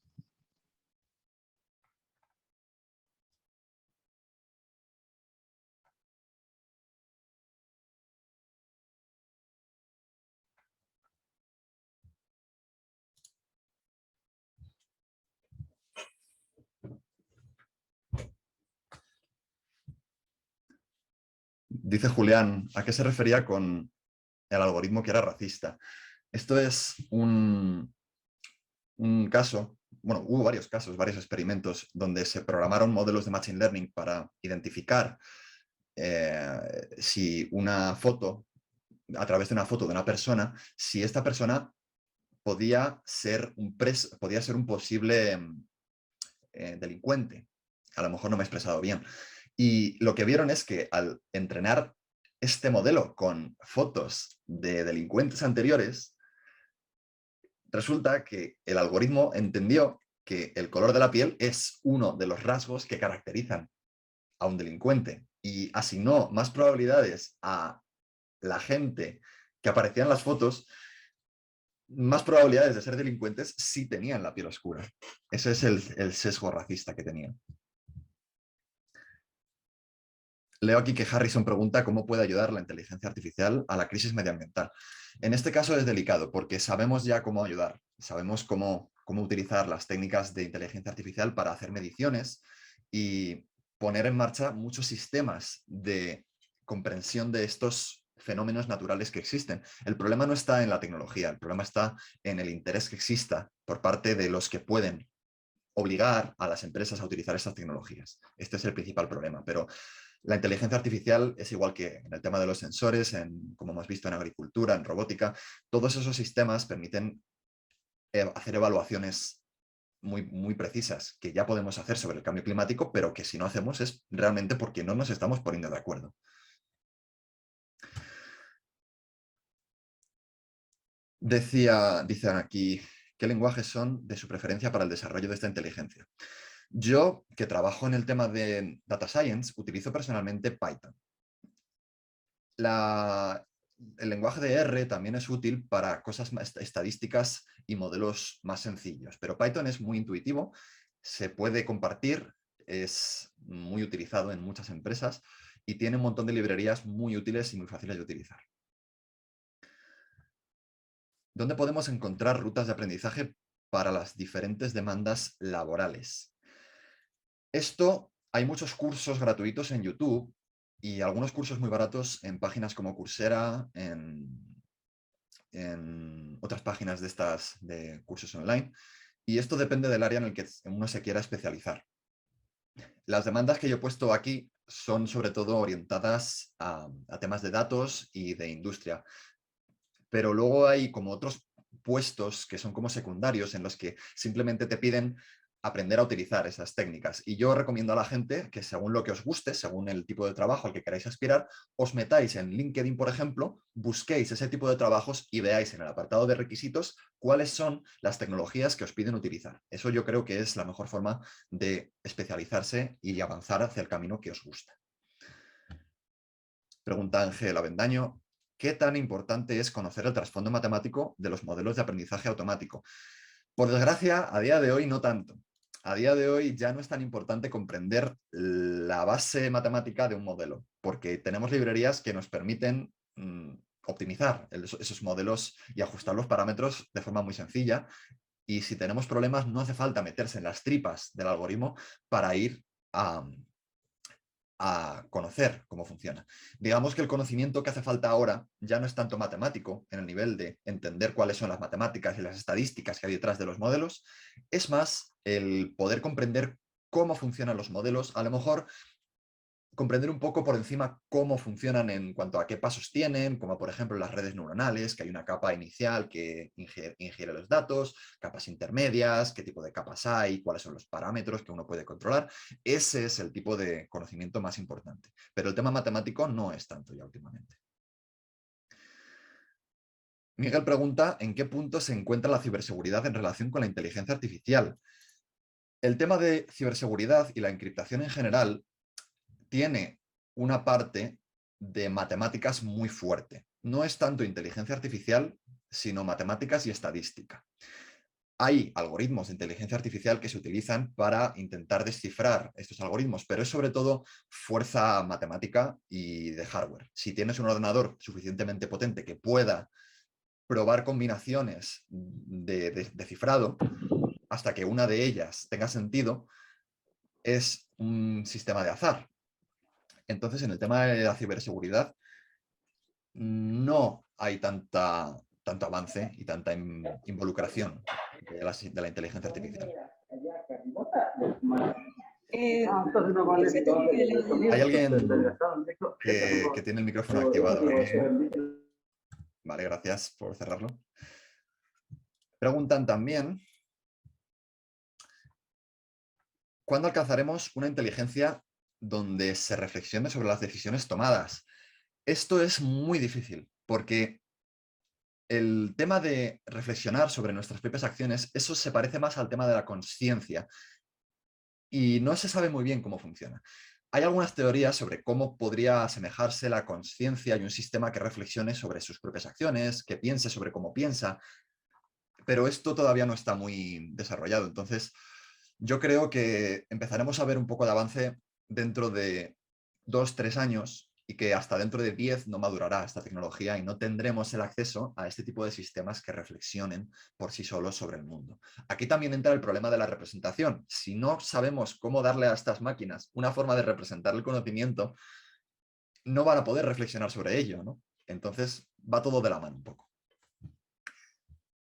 Dice Julián, ¿a qué se refería con el algoritmo que era racista? Esto es un caso, bueno, hubo varios casos, varios experimentos donde se programaron modelos de Machine Learning para identificar si una foto, a través de una foto de una persona, si esta persona podía ser un posible delincuente. A lo mejor no me he expresado bien. Y lo que vieron es que al entrenar este modelo con fotos de delincuentes anteriores, resulta que el algoritmo entendió que el color de la piel es uno de los rasgos que caracterizan a un delincuente y asignó más probabilidades a la gente que aparecía en las fotos más probabilidades de ser delincuentes si tenían la piel oscura. Ese es el sesgo racista que tenían. Leo aquí que Harrison pregunta cómo puede ayudar la inteligencia artificial a la crisis medioambiental. En este caso es delicado porque sabemos ya cómo ayudar, sabemos cómo utilizar las técnicas de inteligencia artificial para hacer mediciones y poner en marcha muchos sistemas de comprensión de estos fenómenos naturales que existen. El problema no está en la tecnología, el problema está en el interés que exista por parte de los que pueden obligar a las empresas a utilizar estas tecnologías. Este es el principal problema, pero la inteligencia artificial es igual que en el tema de los sensores, como hemos visto en agricultura, en robótica, todos esos sistemas permiten hacer evaluaciones muy precisas que ya podemos hacer sobre el cambio climático, pero que si no hacemos es realmente porque no nos estamos poniendo de acuerdo. Dicen aquí, ¿qué lenguajes son de su preferencia para el desarrollo de esta inteligencia? Yo, que trabajo en el tema de Data Science, utilizo personalmente Python. El lenguaje de R también es útil para cosas más estadísticas y modelos más sencillos, pero Python es muy intuitivo, se puede compartir, es muy utilizado en muchas empresas y tiene un montón de librerías muy útiles y muy fáciles de utilizar. ¿Dónde podemos encontrar rutas de aprendizaje para las diferentes demandas laborales? Esto, hay muchos cursos gratuitos en YouTube y algunos cursos muy baratos en páginas como Coursera, en otras páginas de estas de cursos online. Y esto depende del área en el que uno se quiera especializar. Las demandas que yo he puesto aquí son sobre todo orientadas a temas de datos y de industria. Pero luego hay como otros puestos que son como secundarios en los que simplemente te piden aprender a utilizar esas técnicas. Y yo recomiendo a la gente que según lo que os guste, según el tipo de trabajo al que queráis aspirar, os metáis en LinkedIn, por ejemplo, busquéis ese tipo de trabajos y veáis en el apartado de requisitos cuáles son las tecnologías que os piden utilizar. Eso yo creo que es la mejor forma de especializarse y avanzar hacia el camino que os gusta. Pregunta Ángel Avendaño, ¿qué tan importante es conocer el trasfondo matemático de los modelos de aprendizaje automático? Por desgracia, a día de hoy no tanto. A día de hoy ya no es tan importante comprender la base matemática de un modelo, porque tenemos librerías que nos permiten optimizar esos modelos y ajustar los parámetros de forma muy sencilla. Y si tenemos problemas, no hace falta meterse en las tripas del algoritmo para ir a conocer cómo funciona. Digamos que el conocimiento que hace falta ahora ya no es tanto matemático en el nivel de entender cuáles son las matemáticas y las estadísticas que hay detrás de los modelos, es más el poder comprender cómo funcionan los modelos, a lo mejor comprender un poco por encima cómo funcionan en cuanto a qué pasos tienen, como por ejemplo las redes neuronales, que hay una capa inicial que ingiere los datos, capas intermedias, qué tipo de capas hay, cuáles son los parámetros que uno puede controlar. Ese es el tipo de conocimiento más importante. Pero el tema matemático no es tanto ya últimamente. Miguel pregunta en qué punto se encuentra la ciberseguridad en relación con la inteligencia artificial. El tema de ciberseguridad y la encriptación en general tiene una parte de matemáticas muy fuerte. No es tanto inteligencia artificial, sino matemáticas y estadística. Hay algoritmos de inteligencia artificial que se utilizan para intentar descifrar estos algoritmos, pero es sobre todo fuerza matemática y de hardware. Si tienes un ordenador suficientemente potente que pueda probar combinaciones de cifrado hasta que una de ellas tenga sentido, es un sistema de azar. Entonces, en el tema de la ciberseguridad, no hay tanto avance y tanta involucración de la inteligencia artificial. ¿Hay alguien que tiene el micrófono activado ahora mismo? Vale, gracias por cerrarlo. Preguntan también, ¿cuándo alcanzaremos una inteligencia donde se reflexione sobre las decisiones tomadas? Esto es muy difícil, porque el tema de reflexionar sobre nuestras propias acciones, eso se parece más al tema de la consciencia y no se sabe muy bien cómo funciona. Hay algunas teorías sobre cómo podría asemejarse la consciencia y un sistema que reflexione sobre sus propias acciones, que piense sobre cómo piensa, pero esto todavía no está muy desarrollado. Entonces, yo creo que empezaremos a ver un poco de avance dentro de 2, 3 años y que hasta dentro de 10 no madurará esta tecnología y no tendremos el acceso a este tipo de sistemas que reflexionen por sí solos sobre el mundo. Aquí también entra el problema de la representación. Si no sabemos cómo darle a estas máquinas una forma de representar el conocimiento, no van a poder reflexionar sobre ello, ¿no? Entonces va todo de la mano un poco.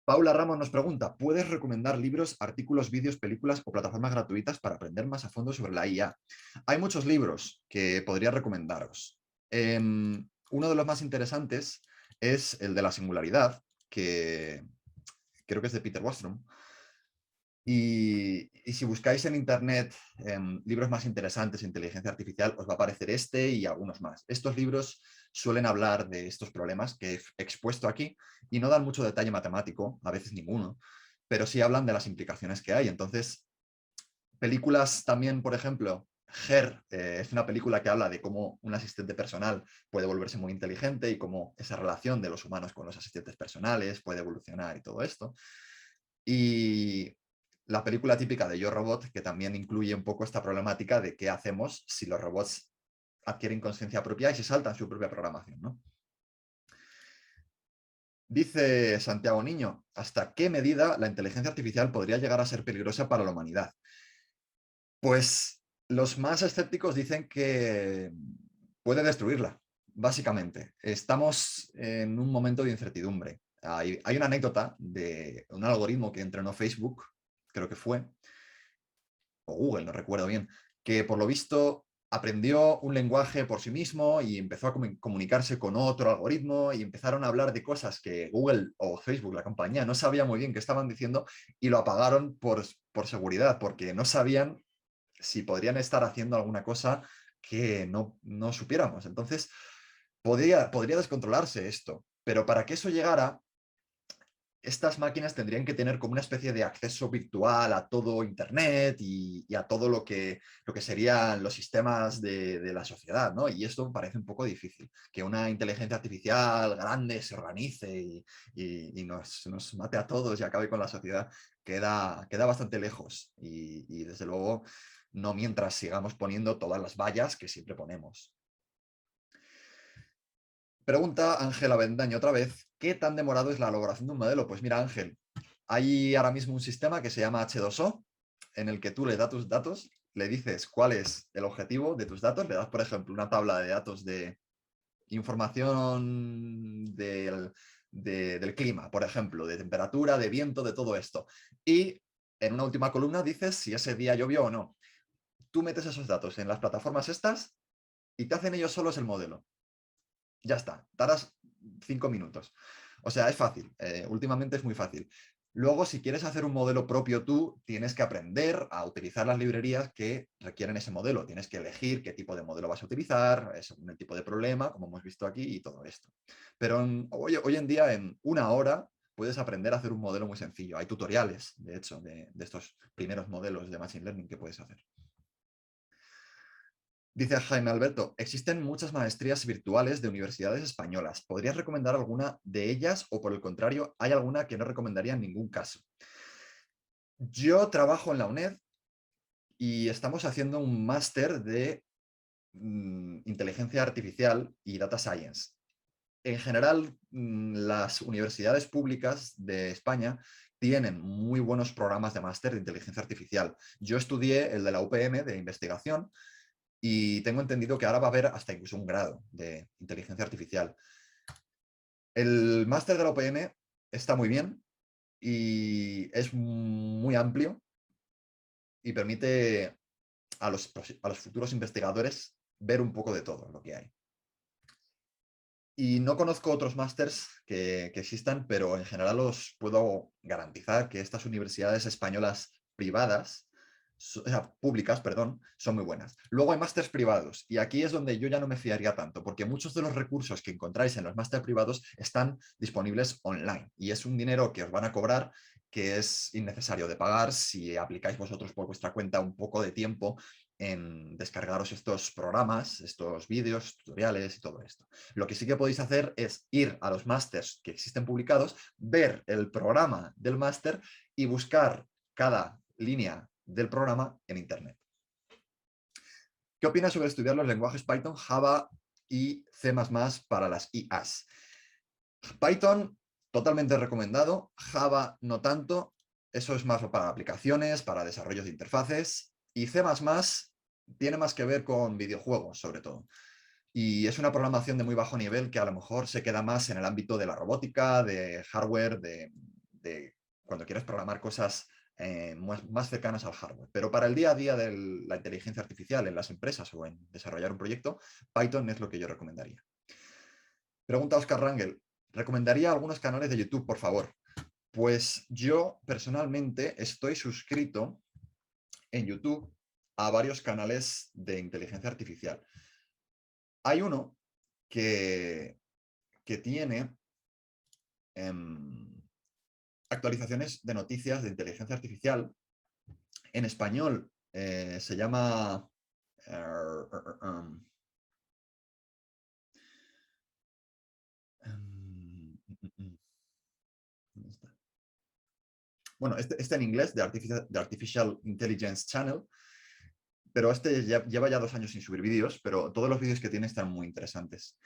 Paula Ramos nos pregunta, ¿puedes recomendar libros, artículos, vídeos, películas o plataformas gratuitas para aprender más a fondo sobre la IA? Hay muchos libros que podría recomendaros. Uno de los más interesantes es el de la singularidad, que creo que es de Peter Bostrom. Y si buscáis en internet libros más interesantes de inteligencia artificial, os va a aparecer este y algunos más. Estos libros suelen hablar de estos problemas que he expuesto aquí y no dan mucho detalle matemático, a veces ninguno, pero sí hablan de las implicaciones que hay. Entonces, películas también, por ejemplo, Her es una película que habla de cómo un asistente personal puede volverse muy inteligente y cómo esa relación de los humanos con los asistentes personales puede evolucionar y todo esto. Y la película típica de Yo Robot, que también incluye un poco esta problemática de qué hacemos si los robots adquieren conciencia propia y se saltan su propia programación, ¿no? Dice Santiago Niño, ¿hasta qué medida la inteligencia artificial podría llegar a ser peligrosa para la humanidad? Pues los más escépticos dicen que puede destruirla, básicamente. Estamos en un momento de incertidumbre. Hay una anécdota de un algoritmo que entrenó Facebook, creo que fue, o Google, no recuerdo bien, que por lo visto aprendió un lenguaje por sí mismo y empezó a comunicarse con otro algoritmo y empezaron a hablar de cosas que Google o Facebook, la compañía, no sabía muy bien qué estaban diciendo y lo apagaron por seguridad, porque no sabían si podrían estar haciendo alguna cosa que no supiéramos. Entonces, podría descontrolarse esto, pero para que eso llegara, estas máquinas tendrían que tener como una especie de acceso virtual a todo Internet y a todo lo que serían los sistemas de la sociedad, ¿no? Y esto parece un poco difícil, que una inteligencia artificial grande se organice y nos mate a todos y acabe con la sociedad, queda bastante lejos y desde luego no mientras sigamos poniendo todas las vallas que siempre ponemos. Pregunta Ángela Bendaño otra vez, ¿qué tan demorado es la elaboración de un modelo? Pues mira, Ángel, hay ahora mismo un sistema que se llama H2O, en el que tú le das tus datos, le dices cuál es el objetivo de tus datos, le das, por ejemplo, una tabla de datos de información del clima, por ejemplo, de temperatura, de viento, de todo esto. Y en una última columna dices si ese día llovió o no. Tú metes esos datos en las plataformas estas y te hacen ellos solos el modelo. Ya está, tardas 5 minutos. O sea, es fácil, últimamente es muy fácil. Luego, si quieres hacer un modelo propio tú, tienes que aprender a utilizar las librerías que requieren ese modelo. Tienes que elegir qué tipo de modelo vas a utilizar, según el tipo de problema, como hemos visto aquí, y todo esto. Pero hoy en día, en una hora, puedes aprender a hacer un modelo muy sencillo. Hay tutoriales, de hecho, de estos primeros modelos de Machine Learning que puedes hacer. Dice Jaime Alberto, existen muchas maestrías virtuales de universidades españolas. ¿Podrías recomendar alguna de ellas o por el contrario, hay alguna que no recomendaría en ningún caso? Yo trabajo en la UNED y estamos haciendo un máster de inteligencia artificial y data science. En general, las universidades públicas de España tienen muy buenos programas de máster de inteligencia artificial. Yo estudié el de la UPM de investigación y tengo entendido que ahora va a haber hasta incluso un grado de inteligencia artificial. El máster de la UPM está muy bien y es muy amplio y permite a los futuros investigadores ver un poco de todo lo que hay. Y no conozco otros másters que existan, pero en general os puedo garantizar que estas universidades españolas privadas, o sea, públicas, perdón, son muy buenas. Luego hay másters privados y aquí es donde yo ya no me fiaría tanto, porque muchos de los recursos que encontráis en los másters privados están disponibles online y es un dinero que os van a cobrar que es innecesario de pagar si aplicáis vosotros por vuestra cuenta un poco de tiempo en descargaros estos programas, estos vídeos, tutoriales y todo esto. Lo que sí que podéis hacer es ir a los másters que existen publicados, ver el programa del máster y buscar cada línea del programa en Internet. ¿Qué opinas sobre estudiar los lenguajes Python, Java y C++ para las IAs? Python, totalmente recomendado. Java, no tanto. Eso es más para aplicaciones, para desarrollos de interfaces. Y C++ tiene más que ver con videojuegos, sobre todo. Y es una programación de muy bajo nivel que a lo mejor se queda más en el ámbito de la robótica, de hardware, de cuando quieres programar cosas más cercanas al hardware. Pero para el día a día de la inteligencia artificial en las empresas o en desarrollar un proyecto, Python es lo que yo recomendaría. Pregunta Oscar Rangel, ¿recomendaría algunos canales de YouTube, por favor? Pues yo personalmente estoy suscrito en YouTube a varios canales de inteligencia artificial. Hay uno que tiene actualizaciones de noticias de inteligencia artificial. En español se llama... bueno, este en inglés, de Artificial Intelligence Channel, pero este lleva ya 2 años sin subir vídeos, pero todos los vídeos que tiene están muy interesantes.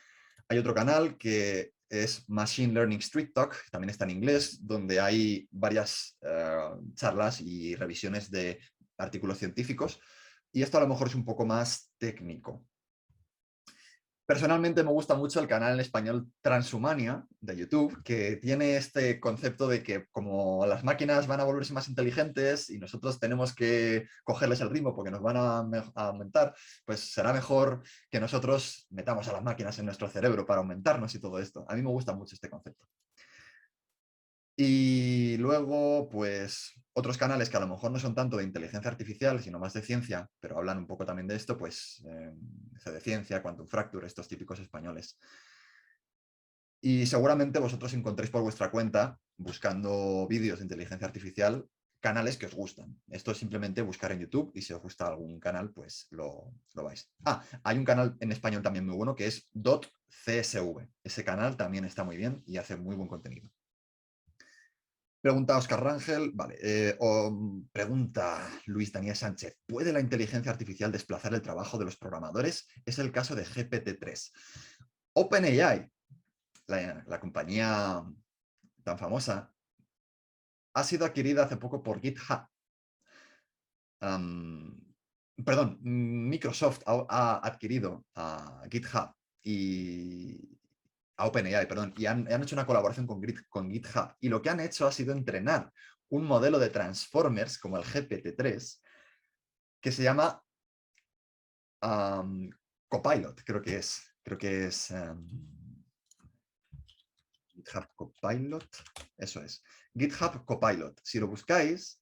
Hay otro canal que es Machine Learning Street Talk, también está en inglés, donde hay varias charlas y revisiones de artículos científicos, y esto a lo mejor es un poco más técnico. Personalmente me gusta mucho el canal en español Transhumania de YouTube, que tiene este concepto de que como las máquinas van a volverse más inteligentes y nosotros tenemos que cogerles el ritmo porque nos van a aumentar, pues será mejor que nosotros metamos a las máquinas en nuestro cerebro para aumentarnos y todo esto. A mí me gusta mucho este concepto. Y luego, pues, otros canales que a lo mejor no son tanto de inteligencia artificial, sino más de ciencia, pero hablan un poco también de esto, pues, C de Ciencia, Quantum Fracture, estos típicos españoles. Y seguramente vosotros encontréis por vuestra cuenta, buscando vídeos de inteligencia artificial, canales que os gustan. Esto es simplemente buscar en YouTube y si os gusta algún canal, pues lo vais. Ah, hay un canal en español también muy bueno que es .csv. Ese canal también está muy bien y hace muy buen contenido. Pregunta Oscar Rangel, vale, pregunta Luis Daniel Sánchez, ¿puede la inteligencia artificial desplazar el trabajo de los programadores? Es el caso de GPT-3. OpenAI, la compañía tan famosa, ha sido adquirida hace poco por GitHub. Perdón, Microsoft ha adquirido a GitHub y a OpenAI, perdón, y han hecho una colaboración con GitHub. Y lo que han hecho ha sido entrenar un modelo de Transformers como el GPT-3 que se llama Copilot, creo que es GitHub Copilot, eso es, GitHub Copilot. Si lo buscáis,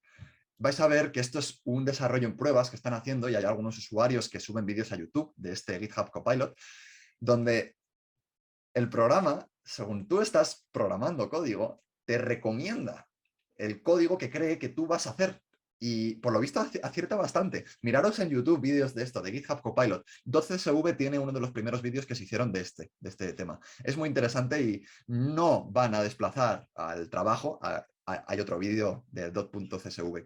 vais a ver que esto es un desarrollo en pruebas que están haciendo y hay algunos usuarios que suben vídeos a YouTube de este GitHub Copilot, donde el programa, según tú estás programando código, te recomienda el código que cree que tú vas a hacer. Y por lo visto acierta bastante. Miraros en YouTube vídeos de esto, de GitHub Copilot. 12SV tiene uno de los primeros vídeos que se hicieron de este tema. Es muy interesante y no van a desplazar al trabajo. Hay otro vídeo de .csv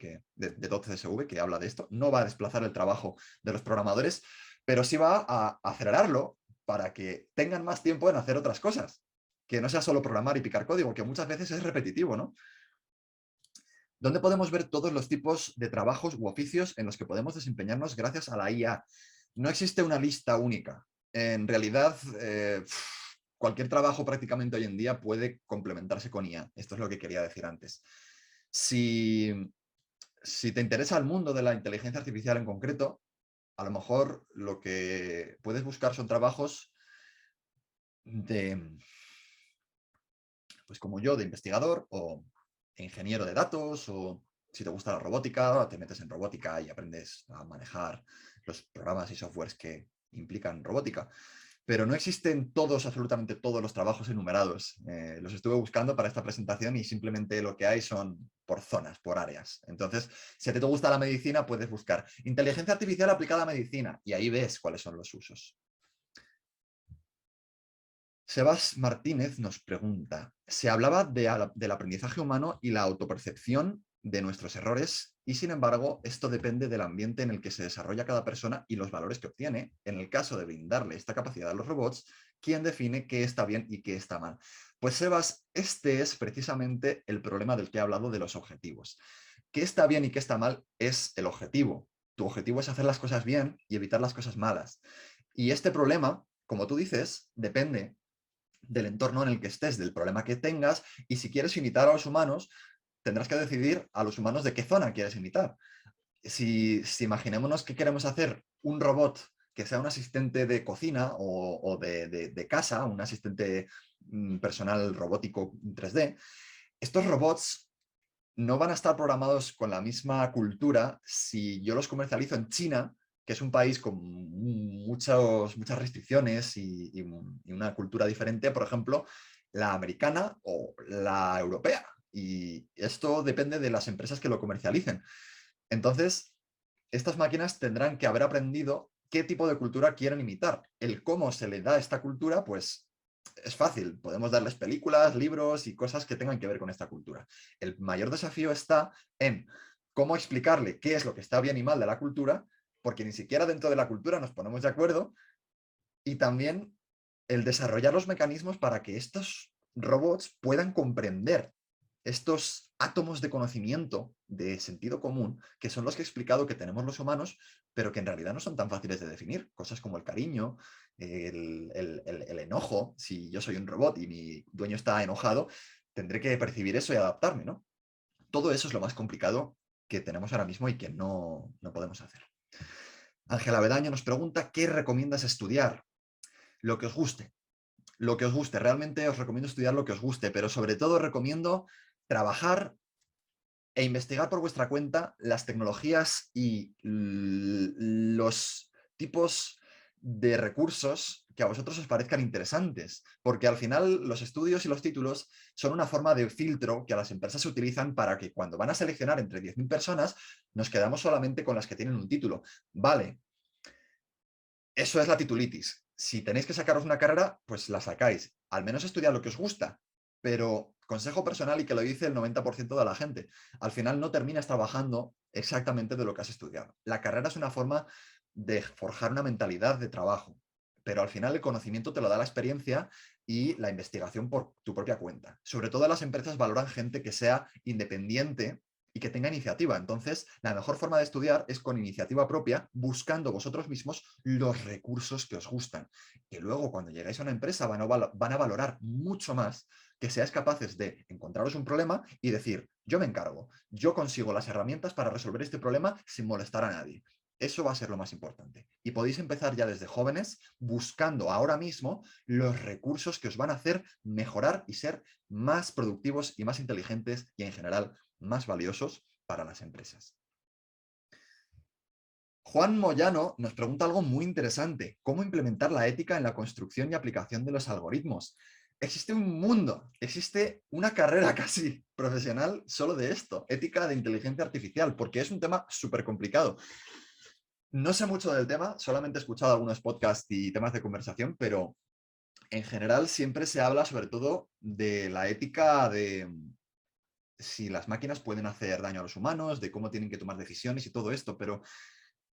que habla de esto. No va a desplazar el trabajo de los programadores, pero sí va a acelerarlo para que tengan más tiempo en hacer otras cosas. Que no sea solo programar y picar código, que muchas veces es repetitivo, ¿no? ¿Dónde podemos ver todos los tipos de trabajos u oficios en los que podemos desempeñarnos gracias a la IA? No existe una lista única. En realidad, cualquier trabajo prácticamente hoy en día puede complementarse con IA. Esto es lo que quería decir antes. Si te interesa el mundo de la inteligencia artificial en concreto, a lo mejor lo que puedes buscar son trabajos pues como yo, de investigador o ingeniero de datos, o si te gusta la robótica, te metes en robótica y aprendes a manejar los programas y softwares que implican robótica. pero no existen todos, absolutamente todos los trabajos enumerados. Los estuve buscando para esta presentación y simplemente lo que hay son por zonas, por áreas. Entonces, si a ti te gusta la medicina, puedes buscar inteligencia artificial aplicada a medicina y ahí ves cuáles son los usos. Sebas Martínez nos pregunta, se hablaba del aprendizaje humano y la autopercepción de nuestros errores y sin embargo esto depende del ambiente en el que se desarrolla cada persona y los valores que obtiene. En el caso de brindarle esta capacidad a los robots, ¿quién define qué está bien y qué está mal? Pues Sebas, este es precisamente el problema del que he hablado de los objetivos. ¿Qué está bien y qué está mal es el objetivo? Tu objetivo es hacer las cosas bien y evitar las cosas malas. Y este problema, como tú dices, depende del entorno en el que estés, del problema que tengas, y si quieres imitar a los humanos, tendrás que decidir a los humanos de qué zona quieres imitar. Si imaginémonos que queremos hacer un robot que sea un asistente de cocina o de casa, un asistente personal robótico 3D, estos robots no van a estar programados con la misma cultura si yo los comercializo en China, que es un país con muchas restricciones y una cultura diferente, por ejemplo, la americana o la europea. Y esto depende de las empresas que lo comercialicen. Entonces, estas máquinas tendrán que haber aprendido qué tipo de cultura quieren imitar. El cómo se le da esta cultura, pues es fácil. Podemos darles películas, libros y cosas que tengan que ver con esta cultura. El mayor desafío está en cómo explicarle qué es lo que está bien y mal de la cultura, porque ni siquiera dentro de la cultura nos ponemos de acuerdo, y también el desarrollar los mecanismos para que estos robots puedan comprender estos átomos de conocimiento, de sentido común, que son los que he explicado que tenemos los humanos, pero que en realidad no son tan fáciles de definir. Cosas como el cariño, el enojo. Si yo soy un robot y mi dueño está enojado, tendré que percibir eso y adaptarme, ¿no? Todo eso es lo más complicado que tenemos ahora mismo y que no podemos hacer. Ángela Bedaño nos pregunta, ¿qué recomiendas estudiar? Lo que os guste. Lo que os guste. Realmente os recomiendo estudiar lo que os guste, pero sobre todo os recomiendo trabajar e investigar por vuestra cuenta las tecnologías y los tipos de recursos que a vosotros os parezcan interesantes, porque al final los estudios y los títulos son una forma de filtro que a las empresas utilizan para que cuando van a seleccionar entre 10.000 personas nos quedamos solamente con las que tienen un título. Vale, eso es la titulitis. Si tenéis que sacaros una carrera, pues la sacáis. Al menos estudiad lo que os gusta. Pero consejo personal y que lo dice el 90% de la gente, al final no terminas trabajando exactamente de lo que has estudiado. La carrera es una forma de forjar una mentalidad de trabajo, pero al final el conocimiento te lo da la experiencia y la investigación por tu propia cuenta. Sobre todo las empresas valoran gente que sea independiente y que tenga iniciativa. Entonces, la mejor forma de estudiar es con iniciativa propia, buscando vosotros mismos los recursos que os gustan. Que luego, cuando llegáis a una empresa, van a valorar mucho más que seáis capaces de encontraros un problema y decir, yo me encargo, yo consigo las herramientas para resolver este problema sin molestar a nadie. Eso va a ser lo más importante. Y podéis empezar ya desde jóvenes buscando ahora mismo los recursos que os van a hacer mejorar y ser más productivos y más inteligentes y en general más valiosos para las empresas. Juan Moyano nos pregunta algo muy interesante. ¿Cómo implementar la ética en la construcción y aplicación de los algoritmos? Existe un mundo, existe una carrera casi profesional solo de esto, ética de inteligencia artificial, porque es un tema súper complicado. No sé mucho del tema, solamente he escuchado algunos podcasts y temas de conversación, pero en general siempre se habla sobre todo de la ética de si las máquinas pueden hacer daño a los humanos, de cómo tienen que tomar decisiones y todo esto, pero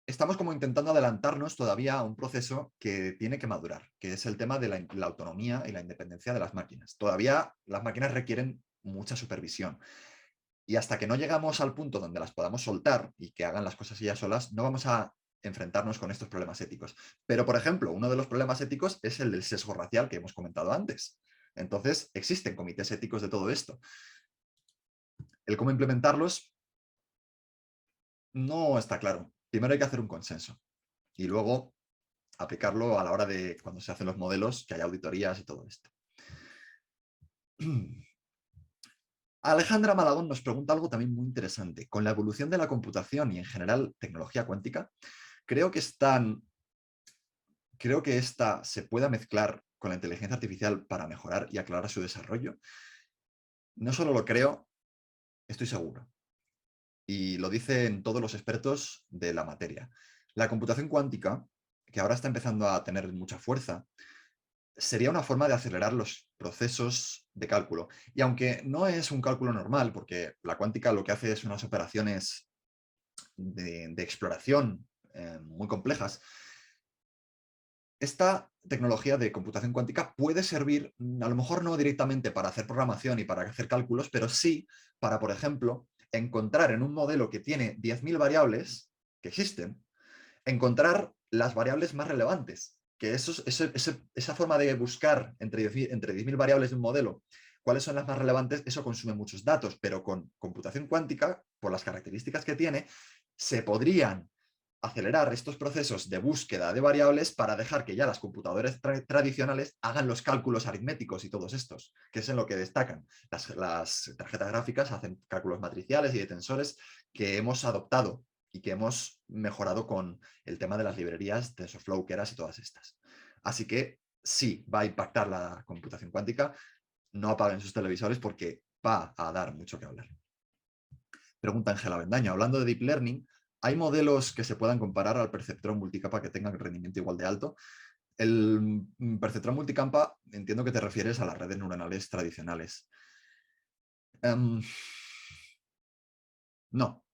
estamos como intentando adelantarnos todavía a un proceso que tiene que madurar, que es el tema de la autonomía y la independencia de las máquinas. Todavía las máquinas requieren mucha supervisión. Y hasta que no llegamos al punto donde las podamos soltar y que hagan las cosas ellas solas, no vamos a enfrentarnos con estos problemas éticos. Pero, por ejemplo, uno de los problemas éticos es el del sesgo racial que hemos comentado antes. Entonces, existen comités éticos de todo esto. El cómo implementarlos no está claro. Primero hay que hacer un consenso y luego aplicarlo a la hora de cuando se hacen los modelos, que haya auditorías y todo esto. Alejandra Malagón nos pregunta algo también muy interesante. Con la evolución de la computación y en general tecnología cuántica, creo que están creo que esta se pueda mezclar con la inteligencia artificial para mejorar y aclarar su desarrollo. No solo lo creo, estoy seguro. Y lo dicen todos los expertos de la materia. La computación cuántica, que ahora está empezando a tener mucha fuerza, sería una forma de acelerar los procesos de cálculo. Y aunque no es un cálculo normal, porque la cuántica lo que hace es unas operaciones de exploración muy complejas, esta tecnología de computación cuántica puede servir, a lo mejor no directamente para hacer programación y para hacer cálculos, pero sí para, por ejemplo, encontrar en un modelo que tiene 10.000 variables que existen, encontrar las variables más relevantes. Que esa forma de buscar entre 10.000 variables de un modelo, cuáles son las más relevantes, eso consume muchos datos, pero con computación cuántica, por las características que tiene, se podrían acelerar estos procesos de búsqueda de variables para dejar que ya las computadoras tradicionales hagan los cálculos aritméticos y todos estos, que es en lo que destacan. Las tarjetas gráficas hacen cálculos matriciales y de tensores que hemos adoptado y que hemos mejorado con el tema de las librerías TensorFlow, Keras y todas estas. Así que sí, va a impactar la computación cuántica. No apaguen sus televisores porque va a dar mucho que hablar. Pregunta Ángela Bendaño. Hablando de Deep Learning, ¿hay modelos que se puedan comparar al perceptrón multicapa que tengan rendimiento igual de alto? El perceptrón multicapa, entiendo que te refieres a las redes neuronales tradicionales. No.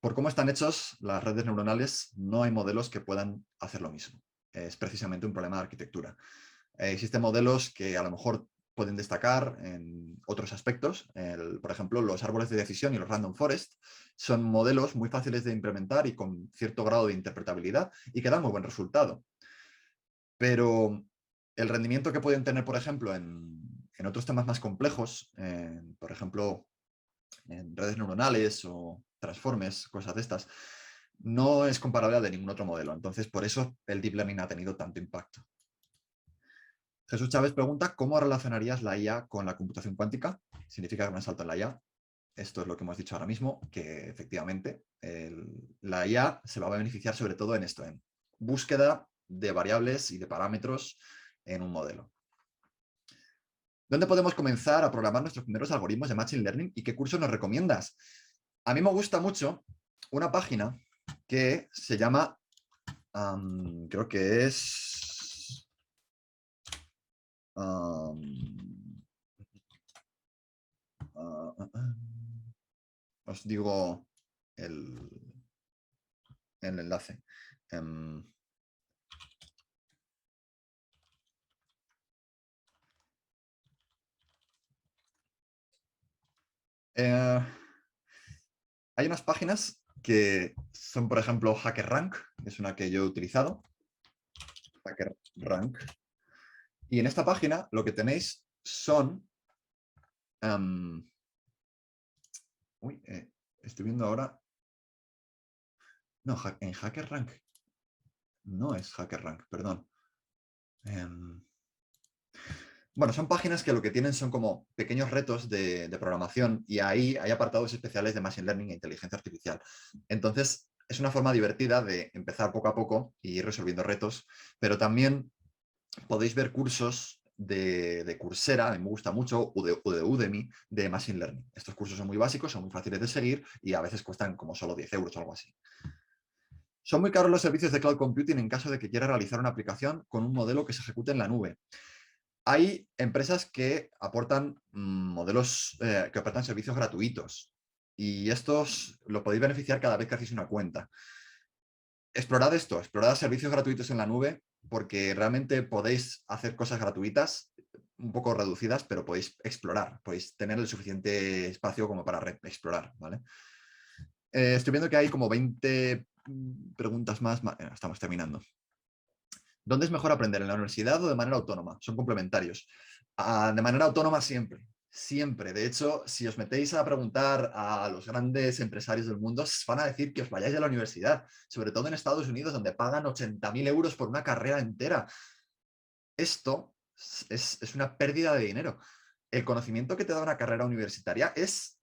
Por cómo están hechos las redes neuronales, no hay modelos que puedan hacer lo mismo. Es precisamente un problema de arquitectura. Existen modelos que a lo mejor pueden destacar en otros aspectos. Por ejemplo, los árboles de decisión y los random forest son modelos muy fáciles de implementar y con cierto grado de interpretabilidad y que dan muy buen resultado. Pero el rendimiento que pueden tener, por ejemplo, en otros temas más complejos, por ejemplo, en redes neuronales o transformes, cosas de estas, no es comparable al de ningún otro modelo. Entonces, por eso el Deep Learning ha tenido tanto impacto. Jesús Chávez pregunta, ¿cómo relacionarías la IA con la computación cuántica? Significa un salto en la IA. Esto es lo que hemos dicho ahora mismo, que efectivamente la IA se va a beneficiar sobre todo en esto, en búsqueda de variables y de parámetros en un modelo. ¿Dónde podemos comenzar a programar nuestros primeros algoritmos de Machine Learning y qué curso nos recomiendas? A mí me gusta mucho una página que se llama, creo que es... os digo el enlace. Hay unas páginas que son, por ejemplo, HackerRank, que es una que yo he utilizado. HackerRank. Y en esta página lo que tenéis son... estoy viendo ahora... No, en HackerRank. No es HackerRank, perdón. Bueno, son páginas que lo que tienen son como pequeños retos de programación y ahí hay apartados especiales de Machine Learning e inteligencia artificial. Entonces, es una forma divertida de empezar poco a poco y ir resolviendo retos, pero también podéis ver cursos de Coursera, a mí me gusta mucho, o de Udemy, de Machine Learning. Estos cursos son muy básicos, son muy fáciles de seguir y a veces cuestan como solo 10 euros o algo así. Son muy caros los servicios de cloud computing en caso de que quiera realizar una aplicación con un modelo que se ejecute en la nube. Hay empresas que aportan modelos, que aportan servicios gratuitos y estos lo podéis beneficiar cada vez que hacéis una cuenta. Explorad esto, explorad servicios gratuitos en la nube porque realmente podéis hacer cosas gratuitas, un poco reducidas, pero podéis explorar, podéis tener el suficiente espacio como para explorar, ¿vale? Estoy viendo que hay como 20 preguntas más. Estamos terminando. ¿Dónde es mejor aprender? ¿En la universidad o de manera autónoma? Son complementarios. De manera autónoma siempre, siempre. De hecho, si os metéis a preguntar a los grandes empresarios del mundo, os van a decir que os vayáis a la universidad, sobre todo en Estados Unidos, donde pagan 80.000 euros por una carrera entera. Esto es una pérdida de dinero. El conocimiento que te da una carrera universitaria es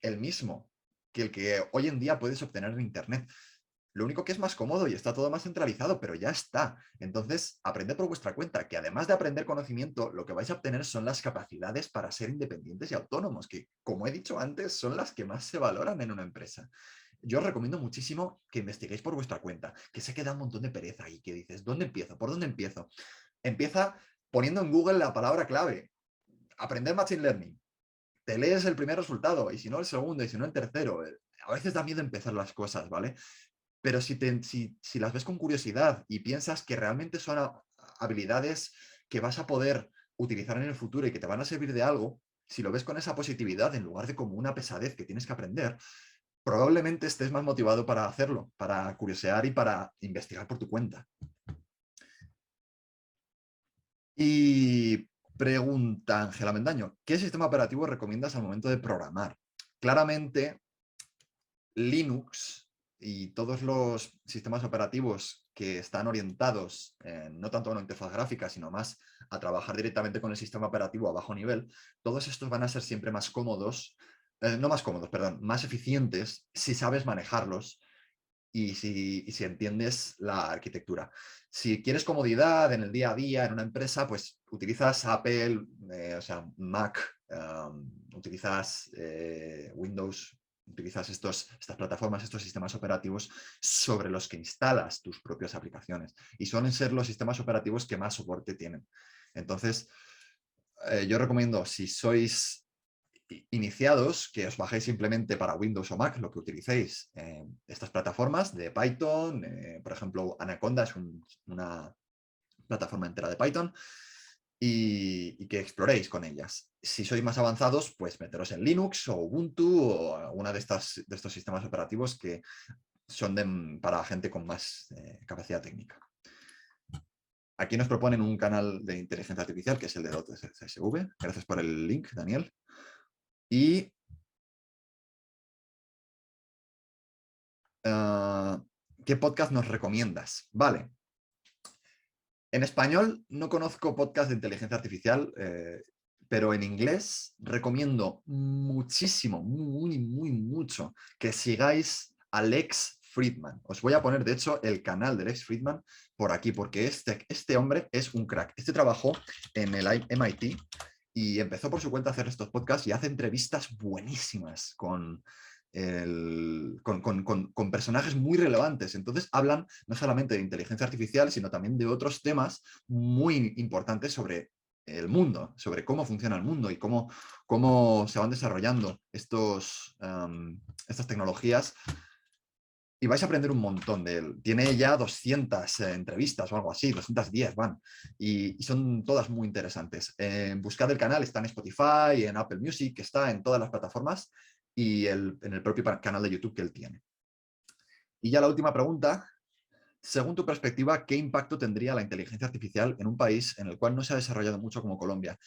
el mismo que el que hoy en día puedes obtener en Internet. Lo único que es más cómodo y está todo más centralizado, pero ya está. Entonces, aprended por vuestra cuenta, que además de aprender conocimiento, lo que vais a obtener son las capacidades para ser independientes y autónomos, que, como he dicho antes, son las que más se valoran en una empresa. Yo os recomiendo muchísimo que investiguéis por vuestra cuenta, que sé que da un montón de pereza y que dices, ¿dónde empiezo? ¿Por dónde empiezo? Empieza poniendo en Google la palabra clave, aprender Machine Learning. Te lees el primer resultado y si no el segundo y si no el tercero. A veces da miedo empezar las cosas, ¿vale? Pero si las ves con curiosidad y piensas que realmente son habilidades que vas a poder utilizar en el futuro y que te van a servir de algo, si lo ves con esa positividad en lugar de como una pesadez que tienes que aprender, probablemente estés más motivado para hacerlo, para curiosear y para investigar por tu cuenta. Y pregunta Ángela Mendaño, ¿qué sistema operativo recomiendas al momento de programar? Claramente, Linux y todos los sistemas operativos que están orientados no tanto a una interfaz gráfica, sino más a trabajar directamente con el sistema operativo a bajo nivel, todos estos van a ser siempre más cómodos, no más cómodos, perdón, más eficientes si sabes manejarlos y si entiendes la arquitectura. Si quieres comodidad en el día a día, en una empresa, pues utilizas Apple, o sea, Mac, utilizas Windows, utilizas estas plataformas, estos sistemas operativos sobre los que instalas tus propias aplicaciones. Y suelen ser los sistemas operativos que más soporte tienen. Entonces, yo recomiendo, si sois iniciados, que os bajéis simplemente para Windows o Mac, lo que utilicéis estas plataformas de Python, por ejemplo, Anaconda es una plataforma entera de Python, y que exploréis con ellas. Si sois más avanzados, pues meteros en Linux o Ubuntu o alguna de estos sistemas operativos que son para gente con más capacidad técnica. Aquí nos proponen un canal de inteligencia artificial, que es el de CSV. Gracias por el link, Daniel. Y ¿qué podcast nos recomiendas? Vale. En español no conozco podcast de inteligencia artificial, pero en inglés recomiendo muchísimo, mucho que sigáis a Lex Fridman. Os voy a poner, de hecho, el canal de Lex Fridman por aquí, porque este hombre es un crack. Este trabajó en el MIT y empezó por su cuenta a hacer estos podcasts y hace entrevistas buenísimas con personajes muy relevantes. Entonces hablan no solamente de inteligencia artificial, sino también de otros temas muy importantes sobre el mundo, sobre cómo funciona el mundo y cómo se van desarrollando estas tecnologías. Y vais a aprender un montón de él. Tiene ya 200 entrevistas o algo así, 210 van. Y son todas muy interesantes. Buscad el canal, está en Spotify, en Apple Music, está en todas las plataformas y en el propio canal de YouTube que él tiene. Y ya la última pregunta. Según tu perspectiva, ¿qué impacto tendría la inteligencia artificial en un país en el cual no se ha desarrollado mucho como Colombia?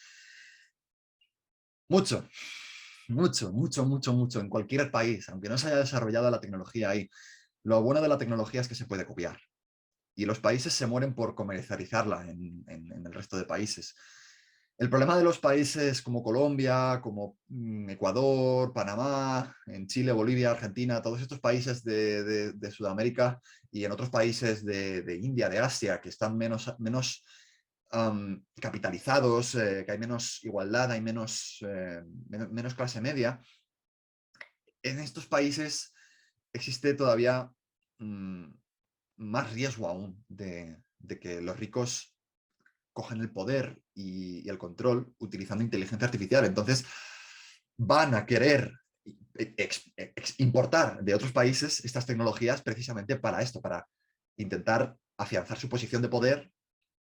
Mucho. En cualquier país, aunque no se haya desarrollado la tecnología ahí. Lo bueno de la tecnología es que se puede copiar. Y los países se mueren por comercializarla en el resto de países. El problema de los países como Colombia, como Ecuador, Panamá, en Chile, Bolivia, Argentina, todos estos países de Sudamérica y en otros países de India, de Asia, que están menos capitalizados, que hay menos igualdad, hay menos clase media, en estos países existe todavía más riesgo aún de que los ricos cogen el poder y el control utilizando inteligencia artificial. Entonces van a querer importar de otros países estas tecnologías precisamente para esto, para intentar afianzar su posición de poder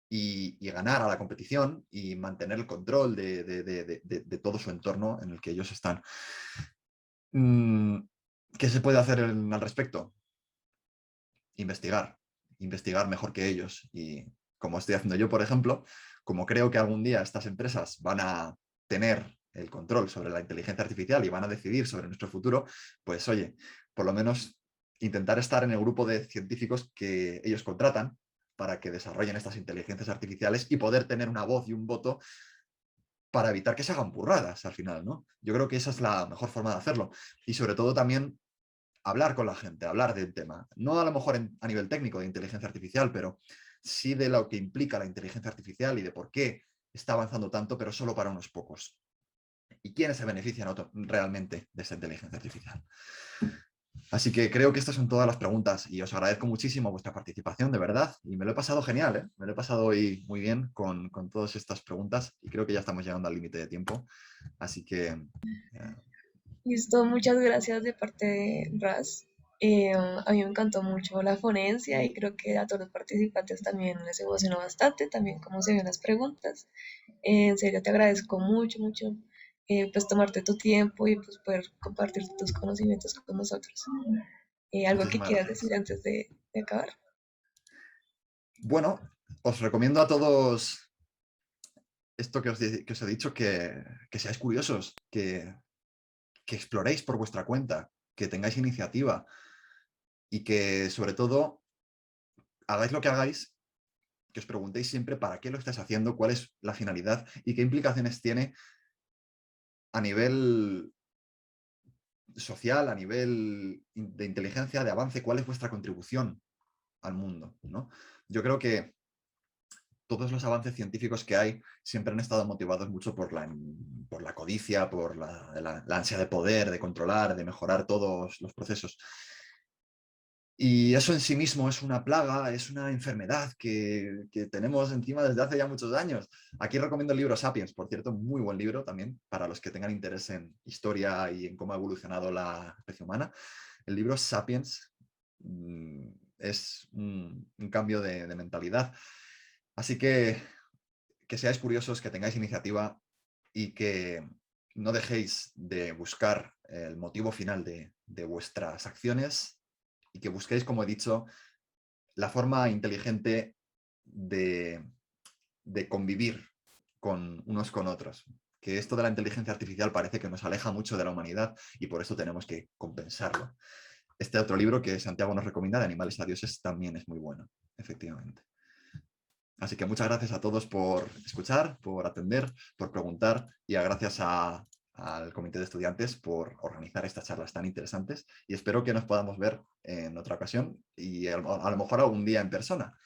y ganar a la competición y mantener el control de todo su entorno en el que ellos están. ¿Qué se puede hacer al respecto? Investigar mejor que ellos. Y como estoy haciendo yo, por ejemplo, como creo que algún día estas empresas van a tener el control sobre la inteligencia artificial y van a decidir sobre nuestro futuro, pues oye, por lo menos intentar estar en el grupo de científicos que ellos contratan para que desarrollen estas inteligencias artificiales y poder tener una voz y un voto para evitar que se hagan burradas al final, ¿no? Yo creo que esa es la mejor forma de hacerlo. Y sobre todo también hablar con la gente, hablar del tema. No a lo mejor a nivel técnico de inteligencia artificial, pero sí de lo que implica la inteligencia artificial y de por qué está avanzando tanto, pero solo para unos pocos. ¿Y quiénes se benefician realmente de esta inteligencia artificial? Así que creo que estas son todas las preguntas y os agradezco muchísimo vuestra participación, de verdad. Y me lo he pasado genial, ¿eh? Me lo he pasado hoy muy bien con todas estas preguntas y creo que ya estamos llegando al límite de tiempo. Así que... Listo, muchas gracias de parte de RAS. A mí me encantó mucho la ponencia y creo que a todos los participantes también les emocionó bastante, también cómo se ven las preguntas. En serio, te agradezco mucho, mucho, pues tomarte tu tiempo y pues poder compartir tus conocimientos con nosotros. ¿Algo que muchísimas quieras gracias. decir antes de acabar? Bueno, os recomiendo a todos esto que os he dicho, que seáis curiosos, que exploréis por vuestra cuenta, que tengáis iniciativa y que sobre todo hagáis lo que hagáis, que os preguntéis siempre para qué lo estáis haciendo, cuál es la finalidad y qué implicaciones tiene a nivel social, a nivel de inteligencia, de avance, cuál es vuestra contribución al mundo, ¿no? Yo creo que todos los avances científicos que hay siempre han estado motivados mucho por la codicia, por la ansia de poder, de controlar, de mejorar todos los procesos. Y eso en sí mismo es una plaga, es una enfermedad que tenemos encima desde hace ya muchos años. Aquí recomiendo el libro Sapiens, por cierto, muy buen libro también para los que tengan interés en historia y en cómo ha evolucionado la especie humana. El libro Sapiens es un cambio de mentalidad. Así que seáis curiosos, que tengáis iniciativa y que no dejéis de buscar el motivo final de vuestras acciones y que busquéis, como he dicho, la forma inteligente de convivir con unos con otros. Que esto de la inteligencia artificial parece que nos aleja mucho de la humanidad y por eso tenemos que compensarlo. Este otro libro que Santiago nos recomienda, de Animales a Dioses, también es muy bueno, efectivamente. Así que muchas gracias a todos por escuchar, por atender, por preguntar y gracias al Comité de Estudiantes por organizar estas charlas tan interesantes y espero que nos podamos ver en otra ocasión y a lo mejor algún día en persona.